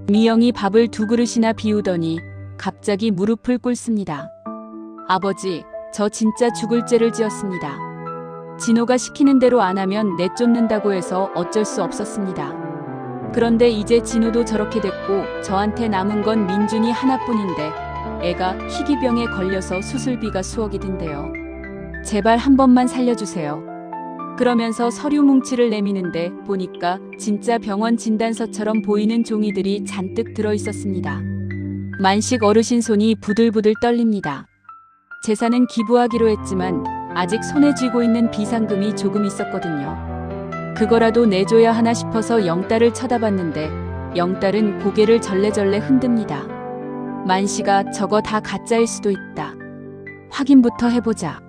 미영이 밥을 두 그릇이나 비우더니 갑자기 무릎을 꿇습니다. 아버지, 저 진짜 죽을 죄를 지었습니다. 진호가 시키는 대로 안 하면 내쫓는다고 해서 어쩔 수 없었습니다. 그런데 이제 진호도 저렇게 됐고 저한테 남은 건 민준이 하나뿐인데 애가 희귀병에 걸려서 수술비가 수억이 든대요. 제발 한 번만 살려주세요. 그러면서 서류 뭉치를 내미는데 보니까 진짜 병원 진단서처럼 보이는 종이들이 잔뜩 들어있었습니다. 만식 어르신 손이 부들부들 떨립니다. 재산은 기부하기로 했지만 아직 손에 쥐고 있는 비상금이 조금 있었거든요. 그거라도 내줘야 하나 싶어서 영딸을 쳐다봤는데 영딸은 고개를 절레절레 흔듭니다. 만식아, 저거 다 가짜일 수도 있다. 확인부터 해보자.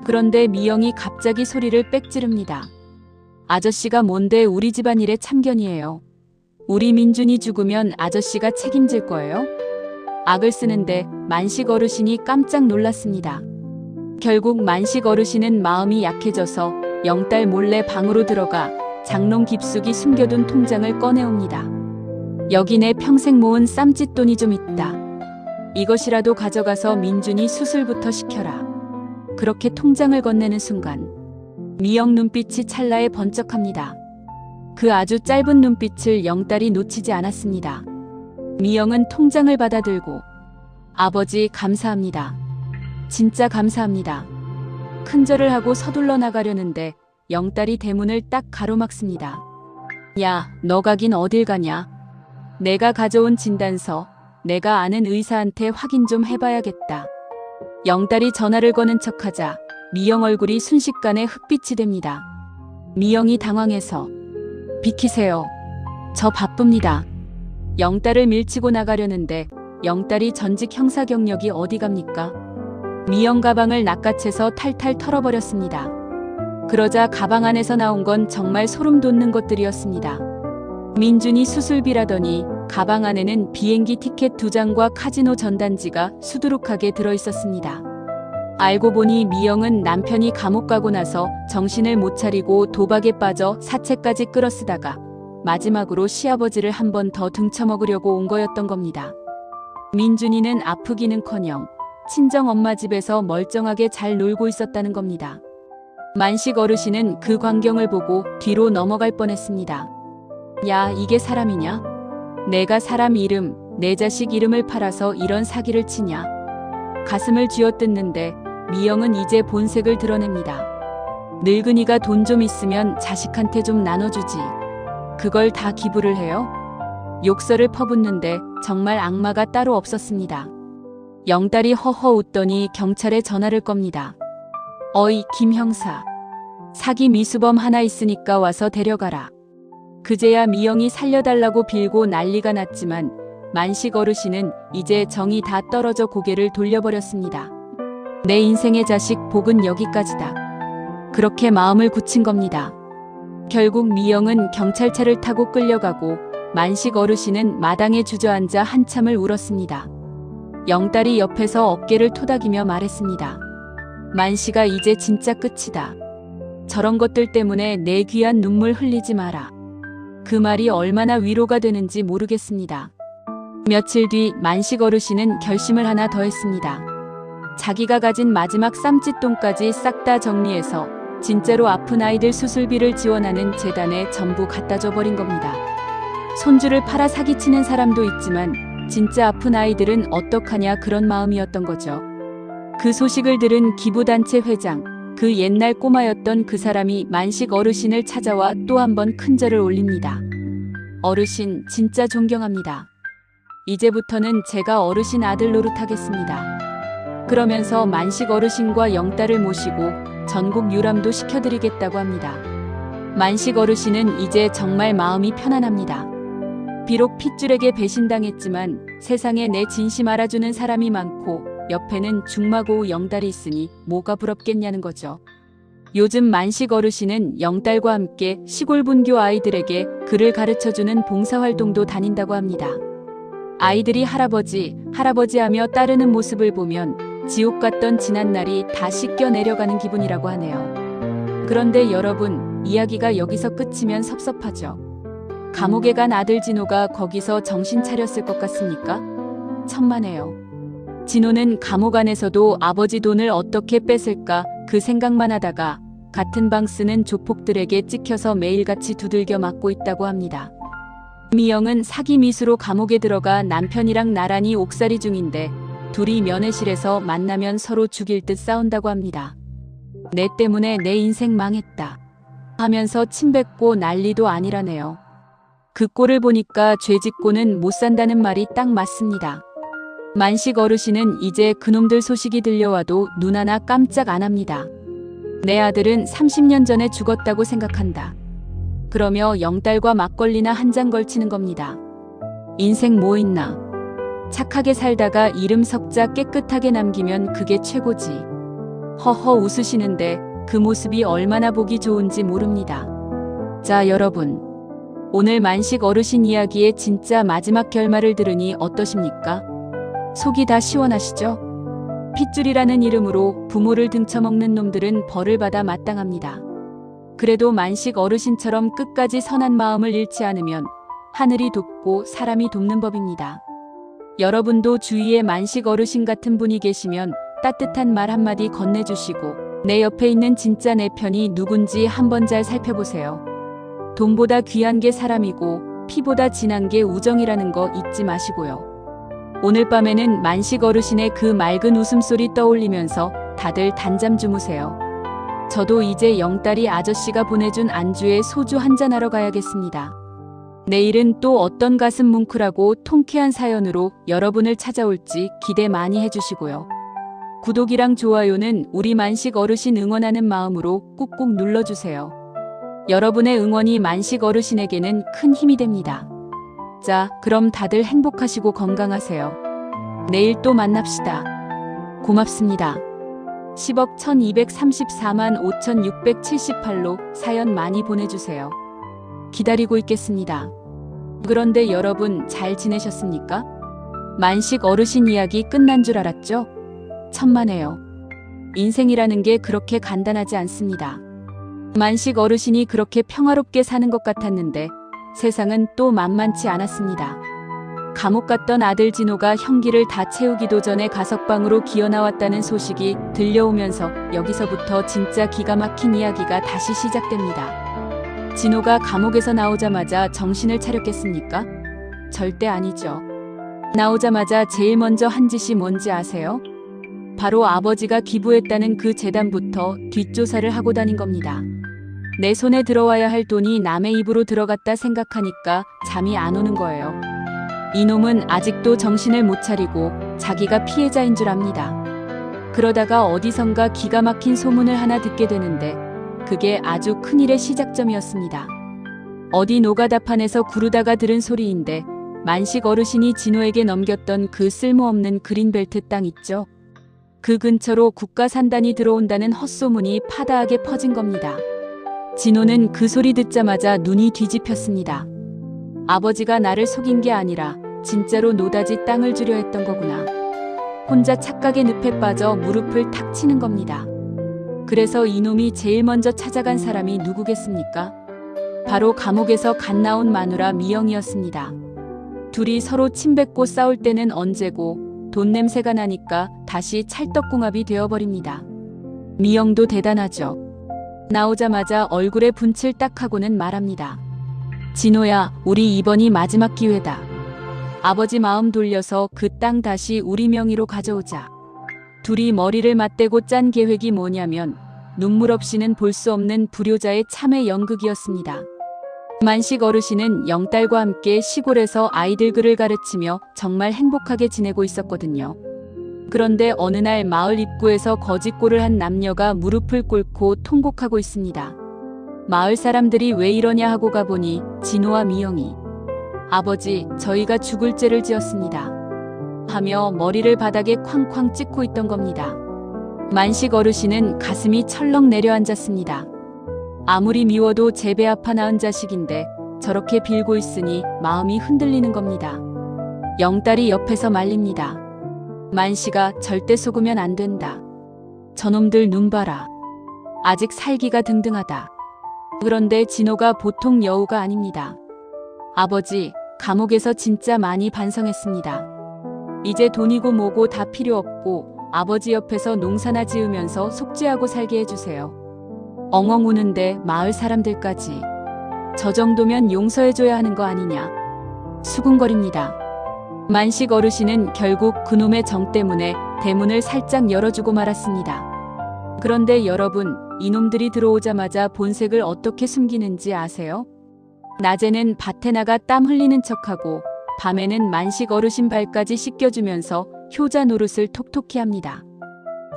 그런데 미영이 갑자기 소리를 빽 지릅니다. 아저씨가 뭔데 우리 집안일에 참견이에요. 우리 민준이 죽으면 아저씨가 책임질 거예요? 악을 쓰는데 만식 어르신이 깜짝 놀랐습니다. 결국 만식 어르신은 마음이 약해져서 영딸 몰래 방으로 들어가 장롱 깊숙이 숨겨둔 통장을 꺼내옵니다. 여기 내 평생 모은 쌈짓돈이 좀 있다. 이것이라도 가져가서 민준이 수술부터 시켜라. 그렇게 통장을 건네는 순간 미영 눈빛이 찰나에 번쩍합니다. 그 아주 짧은 눈빛을 영딸이 놓치지 않았습니다. 미영은 통장을 받아들고 아버지 감사합니다. 진짜 감사합니다. 큰절을 하고 서둘러 나가려는데 영딸이 대문을 딱 가로막습니다. 야, 너 가긴 어딜 가냐? 내가 가져온 진단서, 내가 아는 의사한테 확인 좀 해봐야겠다. 영딸이 전화를 거는 척하자 미영 얼굴이 순식간에 흑빛이 됩니다. 미영이 당황해서 비키세요. 저 바쁩니다. 영딸을 밀치고 나가려는데 영딸이 전직 형사 경력이 어디 갑니까? 미영 가방을 낚아채서 탈탈 털어버렸습니다. 그러자 가방 안에서 나온 건 정말 소름 돋는 것들이었습니다. 민준이 수술비라더니 가방 안에는 비행기 티켓 2장과 카지노 전단지가 수두룩하게 들어있었습니다. 알고 보니 미영은 남편이 감옥 가고 나서 정신을 못 차리고 도박에 빠져 사채까지 끌어쓰다가 마지막으로 시아버지를 한 번 더 등쳐먹으려고 온 거였던 겁니다. 민준이는 아프기는커녕 친정엄마 집에서 멀쩡하게 잘 놀고 있었다는 겁니다. 만식 어르신은 그 광경을 보고 뒤로 넘어갈 뻔했습니다. 야, 이게 사람이냐? 내가 사람 이름, 내 자식 이름을 팔아서 이런 사기를 치냐? 가슴을 쥐어뜯는데 미영은 이제 본색을 드러냅니다. 늙은이가 돈 좀 있으면 자식한테 좀 나눠주지. 그걸 다 기부를 해요? 욕설을 퍼붓는데 정말 악마가 따로 없었습니다. 영딸이 허허 웃더니 경찰에 전화를 겁니다. 어이, 김 형사. 사기 미수범 하나 있으니까 와서 데려가라. 그제야 미영이 살려달라고 빌고 난리가 났지만 만식 어르신은 이제 정이 다 떨어져 고개를 돌려버렸습니다. 내 인생의 자식 복은 여기까지다. 그렇게 마음을 굳힌 겁니다. 결국 미영은 경찰차를 타고 끌려가고 만식 어르신은 마당에 주저앉아 한참을 울었습니다. 영딸이 옆에서 어깨를 토닥이며 말했습니다. 만식아, 이제 진짜 끝이다. 저런 것들 때문에 내 귀한 눈물 흘리지 마라. 그 말이 얼마나 위로가 되는지 모르겠습니다. 며칠 뒤 만식 어르신은 결심을 하나 더 했습니다. 자기가 가진 마지막 쌈짓돈까지 싹 다 정리해서 진짜로 아픈 아이들 수술비를 지원하는 재단에 전부 갖다 줘버린 겁니다. 손주를 팔아 사기치는 사람도 있지만 진짜 아픈 아이들은 어떡하냐 그런 마음이었던 거죠. 그 소식을 들은 기부단체 회장, 그 옛날 꼬마였던 그 사람이 만식 어르신을 찾아와 또 한 번 큰절을 올립니다. 어르신 진짜 존경합니다. 이제부터는 제가 어르신 아들 노릇하겠습니다. 그러면서 만식 어르신과 영딸을 모시고 전국 유람도 시켜드리겠다고 합니다. 만식 어르신은 이제 정말 마음이 편안합니다. 비록 핏줄에게 배신당했지만 세상에 내 진심 알아주는 사람이 많고 옆에는 중마고우 영달이 있으니 뭐가 부럽겠냐는 거죠. 요즘 만식 어르신은 영딸과 함께 시골 분교 아이들에게 글을 가르쳐주는 봉사활동도 다닌다고 합니다. 아이들이 할아버지, 할아버지 하며 따르는 모습을 보면 지옥 같던 지난날이 다 씻겨 내려가는 기분이라고 하네요. 그런데 여러분, 이야기가 여기서 끝이면 섭섭하죠. 감옥에 간 아들 진호가 거기서 정신 차렸을 것 같습니까? 천만에요. 진호는 감옥 안에서도 아버지 돈을 어떻게 뺏을까 그 생각만 하다가 같은 방 쓰는 조폭들에게 찍혀서 매일같이 두들겨 맞고 있다고 합니다. 미영은 사기 미수로 감옥에 들어가 남편이랑 나란히 옥살이 중인데 둘이 면회실에서 만나면 서로 죽일 듯 싸운다고 합니다. 내 때문에 내 인생 망했다 하면서 침 뱉고 난리도 아니라네요. 그 꼴을 보니까 죄짓고는 못 산다는 말이 딱 맞습니다. 만식 어르신은 이제 그놈들 소식이 들려와도 눈 하나 깜짝 안 합니다. 내 아들은 30년 전에 죽었다고 생각한다. 그러며 영딸과 막걸리나 한 잔 걸치는 겁니다. 인생 뭐 있나. 착하게 살다가 이름 석자 깨끗하게 남기면 그게 최고지. 허허 웃으시는데 그 모습이 얼마나 보기 좋은지 모릅니다. 자, 여러분. 오늘 만식 어르신 이야기의 진짜 마지막 결말을 들으니 어떠십니까? 속이 다 시원하시죠? 핏줄이라는 이름으로 부모를 등쳐먹는 놈들은 벌을 받아 마땅합니다. 그래도 만식 어르신처럼 끝까지 선한 마음을 잃지 않으면 하늘이 돕고 사람이 돕는 법입니다. 여러분도 주위에 만식 어르신 같은 분이 계시면 따뜻한 말 한마디 건네주시고 내 옆에 있는 진짜 내 편이 누군지 한번 잘 살펴보세요. 돈보다 귀한 게 사람이고 피보다 진한 게 우정이라는 거 잊지 마시고요. 오늘 밤에는 만식 어르신의 그 맑은 웃음소리 떠올리면서 다들 단잠 주무세요. 저도 이제 영딸이 아저씨가 보내준 안주에 소주 한잔하러 가야겠습니다. 내일은 또 어떤 가슴 뭉클하고 통쾌한 사연으로 여러분을 찾아올지 기대 많이 해주시고요. 구독이랑 좋아요는 우리 만식 어르신 응원하는 마음으로 꾹꾹 눌러주세요. 여러분의 응원이 만식 어르신에게는 큰 힘이 됩니다. 자, 그럼 다들 행복하시고 건강하세요. 내일 또 만납시다. 고맙습니다. 10억 1234만 5678로 사연 많이 보내주세요. 기다리고 있겠습니다. 그런데 여러분 잘 지내셨습니까? 만식 어르신 이야기 끝난 줄 알았죠? 천만에요. 인생이라는 게 그렇게 간단하지 않습니다. 만식 어르신이 그렇게 평화롭게 사는 것 같았는데 세상은 또 만만치 않았습니다. 감옥 갔던 아들 진호가 형기를 다 채우기도 전에 가석방으로 기어나왔다는 소식이 들려오면서 여기서부터 진짜 기가 막힌 이야기가 다시 시작됩니다. 진호가 감옥에서 나오자마자 정신을 차렸겠습니까? 절대 아니죠. 나오자마자 제일 먼저 한 짓이 뭔지 아세요? 바로 아버지가 기부했다는 그 재단부터 뒷조사를 하고 다닌 겁니다. 내 손에 들어와야 할 돈이 남의 입으로 들어갔다 생각하니까 잠이 안 오는 거예요. 이놈은 아직도 정신을 못 차리고 자기가 피해자인 줄 압니다. 그러다가 어디선가 기가 막힌 소문을 하나 듣게 되는데 그게 아주 큰일의 시작점이었습니다. 어디 노가다판에서 구르다가 들은 소리인데 만식 어르신이 진호에게 넘겼던 그 쓸모없는 그린벨트 땅 있죠. 그 근처로 국가산단이 들어온다는 헛소문이 파다하게 퍼진 겁니다. 진호는 그 소리 듣자마자 눈이 뒤집혔습니다. 아버지가 나를 속인 게 아니라 진짜로 노다지 땅을 주려 했던 거구나. 혼자 착각의 늪에 빠져 무릎을 탁 치는 겁니다. 그래서 이놈이 제일 먼저 찾아간 사람이 누구겠습니까? 바로 감옥에서 갓 나온 마누라 미영이었습니다. 둘이 서로 침뱉고 싸울 때는 언제고 돈 냄새가 나니까 다시 찰떡궁합이 되어버립니다. 미영도 대단하죠. 나오자마자 얼굴에 분칠 딱 하고는 말합니다. 진호야, 우리 이번이 마지막 기회다. 아버지 마음 돌려서 그 땅 다시 우리 명의로 가져오자. 둘이 머리를 맞대고 짠 계획이 뭐냐면 눈물 없이는 볼 수 없는 불효자의 참회 연극이었습니다. 만식 어르신은 영딸과 함께 시골에서 아이들 글을 가르치며 정말 행복하게 지내고 있었거든요. 그런데 어느 날 마을 입구에서 거짓골을 한 남녀가 무릎을 꿇고 통곡하고 있습니다. 마을 사람들이 왜 이러냐 하고 가보니 진호와 미영이 아버지, 저희가 죽을 죄를 지었습니다. 하며 머리를 바닥에 쾅쾅 찍고 있던 겁니다. 만식 어르신은 가슴이 철렁 내려앉았습니다. 아무리 미워도 제 배 아파 낳은 자식인데 저렇게 빌고 있으니 마음이 흔들리는 겁니다. 영딸이 옆에서 말립니다. 만식아, 절대 속으면 안 된다. 저놈들 눈 봐라. 아직 살기가 등등하다. 그런데 진호가 보통 여우가 아닙니다. 아버지, 감옥에서 진짜 많이 반성했습니다. 이제 돈이고 뭐고 다 필요 없고 아버지 옆에서 농사나 지으면서 속죄하고 살게 해주세요. 엉엉 우는데 마을 사람들까지 저 정도면 용서해줘야 하는 거 아니냐. 수군거립니다. 만식 어르신은 결국 그놈의 정 때문에 대문을 살짝 열어주고 말았습니다. 그런데 여러분, 이놈들이 들어오자마자 본색을 어떻게 숨기는지 아세요? 낮에는 밭에 나가 땀 흘리는 척하고 밤에는 만식 어르신 발까지 씻겨주면서 효자 노릇을 톡톡히 합니다.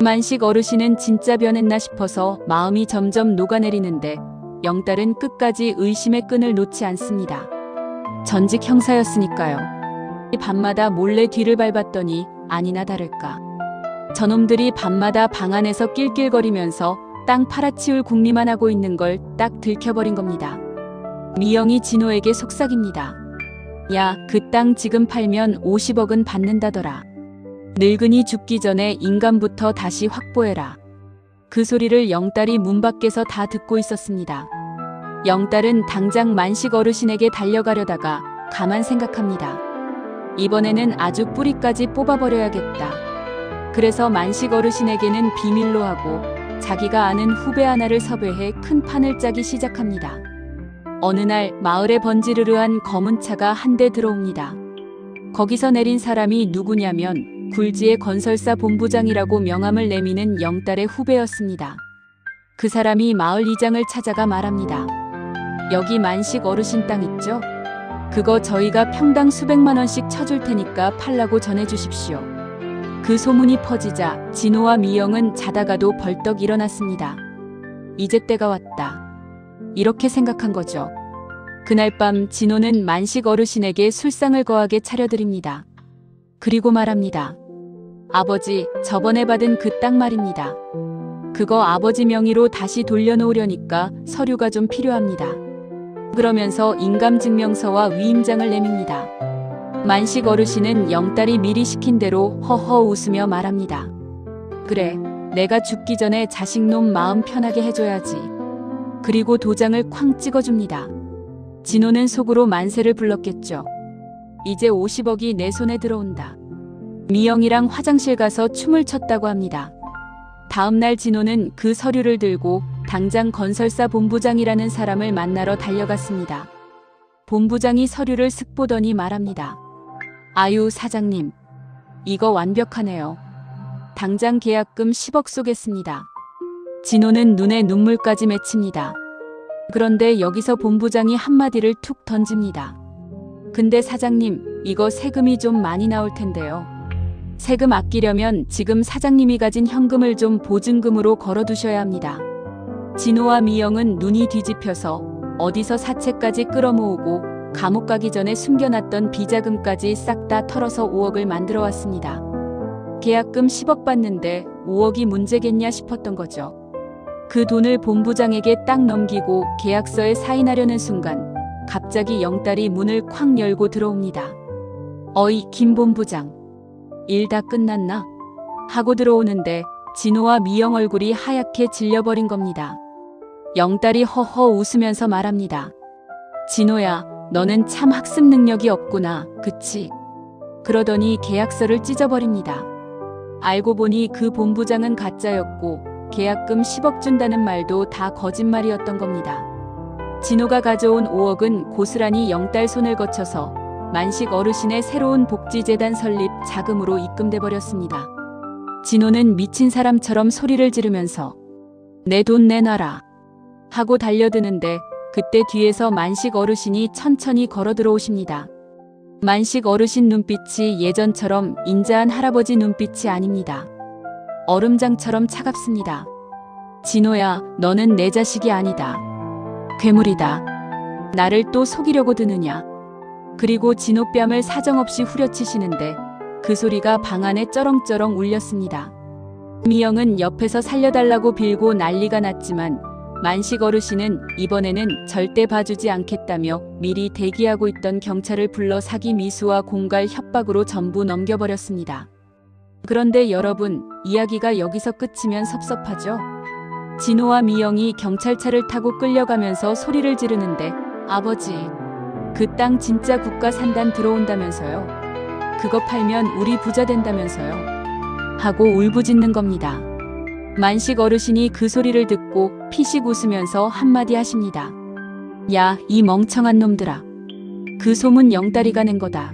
만식 어르신은 진짜 변했나 싶어서 마음이 점점 녹아내리는데 영딸은 끝까지 의심의 끈을 놓지 않습니다. 전직 형사였으니까요. 밤마다 몰래 뒤를 밟았더니 아니나 다를까. 저놈들이 밤마다 방 안에서 낄낄거리면서 땅 팔아치울 궁리만 하고 있는 걸 딱 들켜버린 겁니다. 미영이 진호에게 속삭입니다. 야, 그 땅 지금 팔면 50억은 받는다더라. 늙은이 죽기 전에 인감부터 다시 확보해라. 그 소리를 영딸이 문 밖에서 다 듣고 있었습니다. 영딸은 당장 만식 어르신에게 달려가려다가 가만 생각합니다. 이번에는 아주 뿌리까지 뽑아버려야겠다. 그래서 만식 어르신에게는 비밀로 하고 자기가 아는 후배 하나를 섭외해 큰 판을 짜기 시작합니다. 어느 날 마을에 번지르르한 검은 차가 한 대 들어옵니다. 거기서 내린 사람이 누구냐면 굴지의 건설사 본부장이라고 명함을 내미는 영딸의 후배였습니다. 그 사람이 마을 이장을 찾아가 말합니다. 여기 만식 어르신 땅 있죠? 그거 저희가 평당 수백만 원씩 쳐줄 테니까 팔라고 전해주십시오. 그 소문이 퍼지자 진호와 미영은 자다가도 벌떡 일어났습니다. 이제 때가 왔다. 이렇게 생각한 거죠. 그날 밤 진호는 만식 어르신에게 술상을 거하게 차려드립니다. 그리고 말합니다. 아버지, 저번에 받은 그 땅 말입니다. 그거 아버지 명의로 다시 돌려놓으려니까 서류가 좀 필요합니다. 그러면서 인감증명서와 위임장을 내밉니다. 만식 어르신은 영딸이 미리 시킨 대로 허허 웃으며 말합니다. 그래, 내가 죽기 전에 자식놈 마음 편하게 해줘야지. 그리고 도장을 쾅 찍어줍니다. 진호는 속으로 만세를 불렀겠죠. 이제 50억이 내 손에 들어온다. 미영이랑 화장실 가서 춤을 췄다고 합니다. 다음날 진호는 그 서류를 들고 당장 건설사 본부장이라는 사람을 만나러 달려갔습니다. 본부장이 서류를 슥 보더니 말합니다. 아유, 사장님. 이거 완벽하네요. 당장 계약금 10억 쏘겠습니다. 진호는 눈에 눈물까지 맺힙니다. 그런데 여기서 본부장이 한마디를 툭 던집니다. 근데 사장님, 이거 세금이 좀 많이 나올 텐데요. 세금 아끼려면 지금 사장님이 가진 현금을 좀 보증금으로 걸어두셔야 합니다. 진호와 미영은 눈이 뒤집혀서 어디서 사채까지 끌어모으고 감옥 가기 전에 숨겨놨던 비자금까지 싹 다 털어서 5억을 만들어 왔습니다. 계약금 10억 받는데 5억이 문제겠냐 싶었던 거죠. 그 돈을 본부장에게 딱 넘기고 계약서에 사인하려는 순간 갑자기 영딸이 문을 쾅 열고 들어옵니다. 어이, 김 본부장. 일 다 끝났나? 하고 들어오는데 진호와 미영 얼굴이 하얗게 질려버린 겁니다. 영딸이 허허 웃으면서 말합니다. 진호야, 너는 참 학습 능력이 없구나, 그치? 그러더니 계약서를 찢어버립니다. 알고 보니 그 본부장은 가짜였고 계약금 10억 준다는 말도 다 거짓말이었던 겁니다. 진호가 가져온 5억은 고스란히 영딸 손을 거쳐서 만식 어르신의 새로운 복지재단 설립 자금으로 입금돼 버렸습니다. 진호는 미친 사람처럼 소리를 지르면서 내 돈 내놔라 하고 달려드는데 그때 뒤에서 만식 어르신이 천천히 걸어 들어오십니다. 만식 어르신 눈빛이 예전처럼 인자한 할아버지 눈빛이 아닙니다. 얼음장처럼 차갑습니다. 진호야, 너는 내 자식이 아니다. 괴물이다. 나를 또 속이려고 드느냐. 그리고 진호 뺨을 사정없이 후려치시는데 그 소리가 방 안에 쩌렁쩌렁 울렸습니다. 미영은 옆에서 살려달라고 빌고 난리가 났지만 만식 어르신은 이번에는 절대 봐주지 않겠다며 미리 대기하고 있던 경찰을 불러 사기 미수와 공갈 협박으로 전부 넘겨버렸습니다. 그런데 여러분, 이야기가 여기서 끝이면 섭섭하죠? 진호와 미영이 경찰차를 타고 끌려가면서 소리를 지르는데 아버지, 그 땅 진짜 국가 산단 들어온다면서요? 그거 팔면 우리 부자 된다면서요. 하고 울부짖는 겁니다. 만식 어르신이 그 소리를 듣고 피식 웃으면서 한마디 하십니다. 야, 이 멍청한 놈들아. 그 소문 영다리가 낸 거다.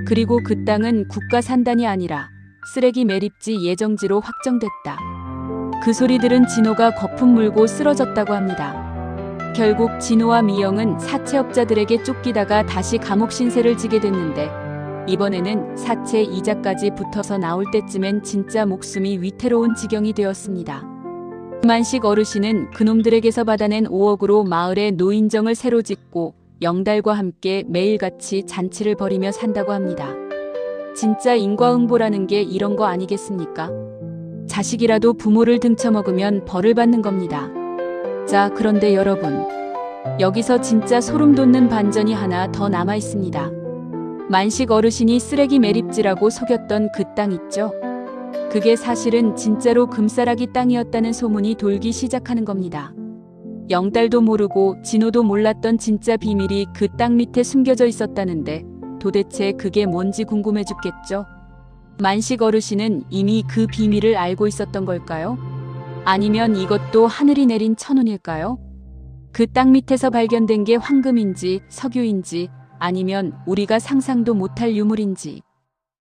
그리고 그 땅은 국가 산단이 아니라 쓰레기 매립지 예정지로 확정됐다. 그 소리 들은 진호가 거품 물고 쓰러졌다고 합니다. 결국 진호와 미영은 사채업자들에게 쫓기다가 다시 감옥 신세를 지게 됐는데 이번에는 사채 이자까지 붙어서 나올 때쯤엔 진짜 목숨이 위태로운 지경이 되었습니다. 만식 어르신은 그놈들에게서 받아낸 5억으로 마을에 노인정을 새로 짓고 영달과 함께 매일같이 잔치를 벌이며 산다고 합니다. 진짜 인과응보라는 게 이런 거 아니겠습니까? 자식이라도 부모를 등쳐먹으면 벌을 받는 겁니다. 자, 그런데 여러분, 여기서 진짜 소름 돋는 반전이 하나 더 남아 있습니다. 만식 어르신이 쓰레기 매립지라고 속였던 그 땅 있죠? 그게 사실은 진짜로 금싸라기 땅이었다는 소문이 돌기 시작하는 겁니다. 영달도 모르고 진호도 몰랐던 진짜 비밀이 그 땅 밑에 숨겨져 있었다는데 도대체 그게 뭔지 궁금해 죽겠죠? 만식 어르신은 이미 그 비밀을 알고 있었던 걸까요? 아니면 이것도 하늘이 내린 천운일까요? 그 땅 밑에서 발견된 게 황금인지 석유인지 아니면 우리가 상상도 못할 유물인지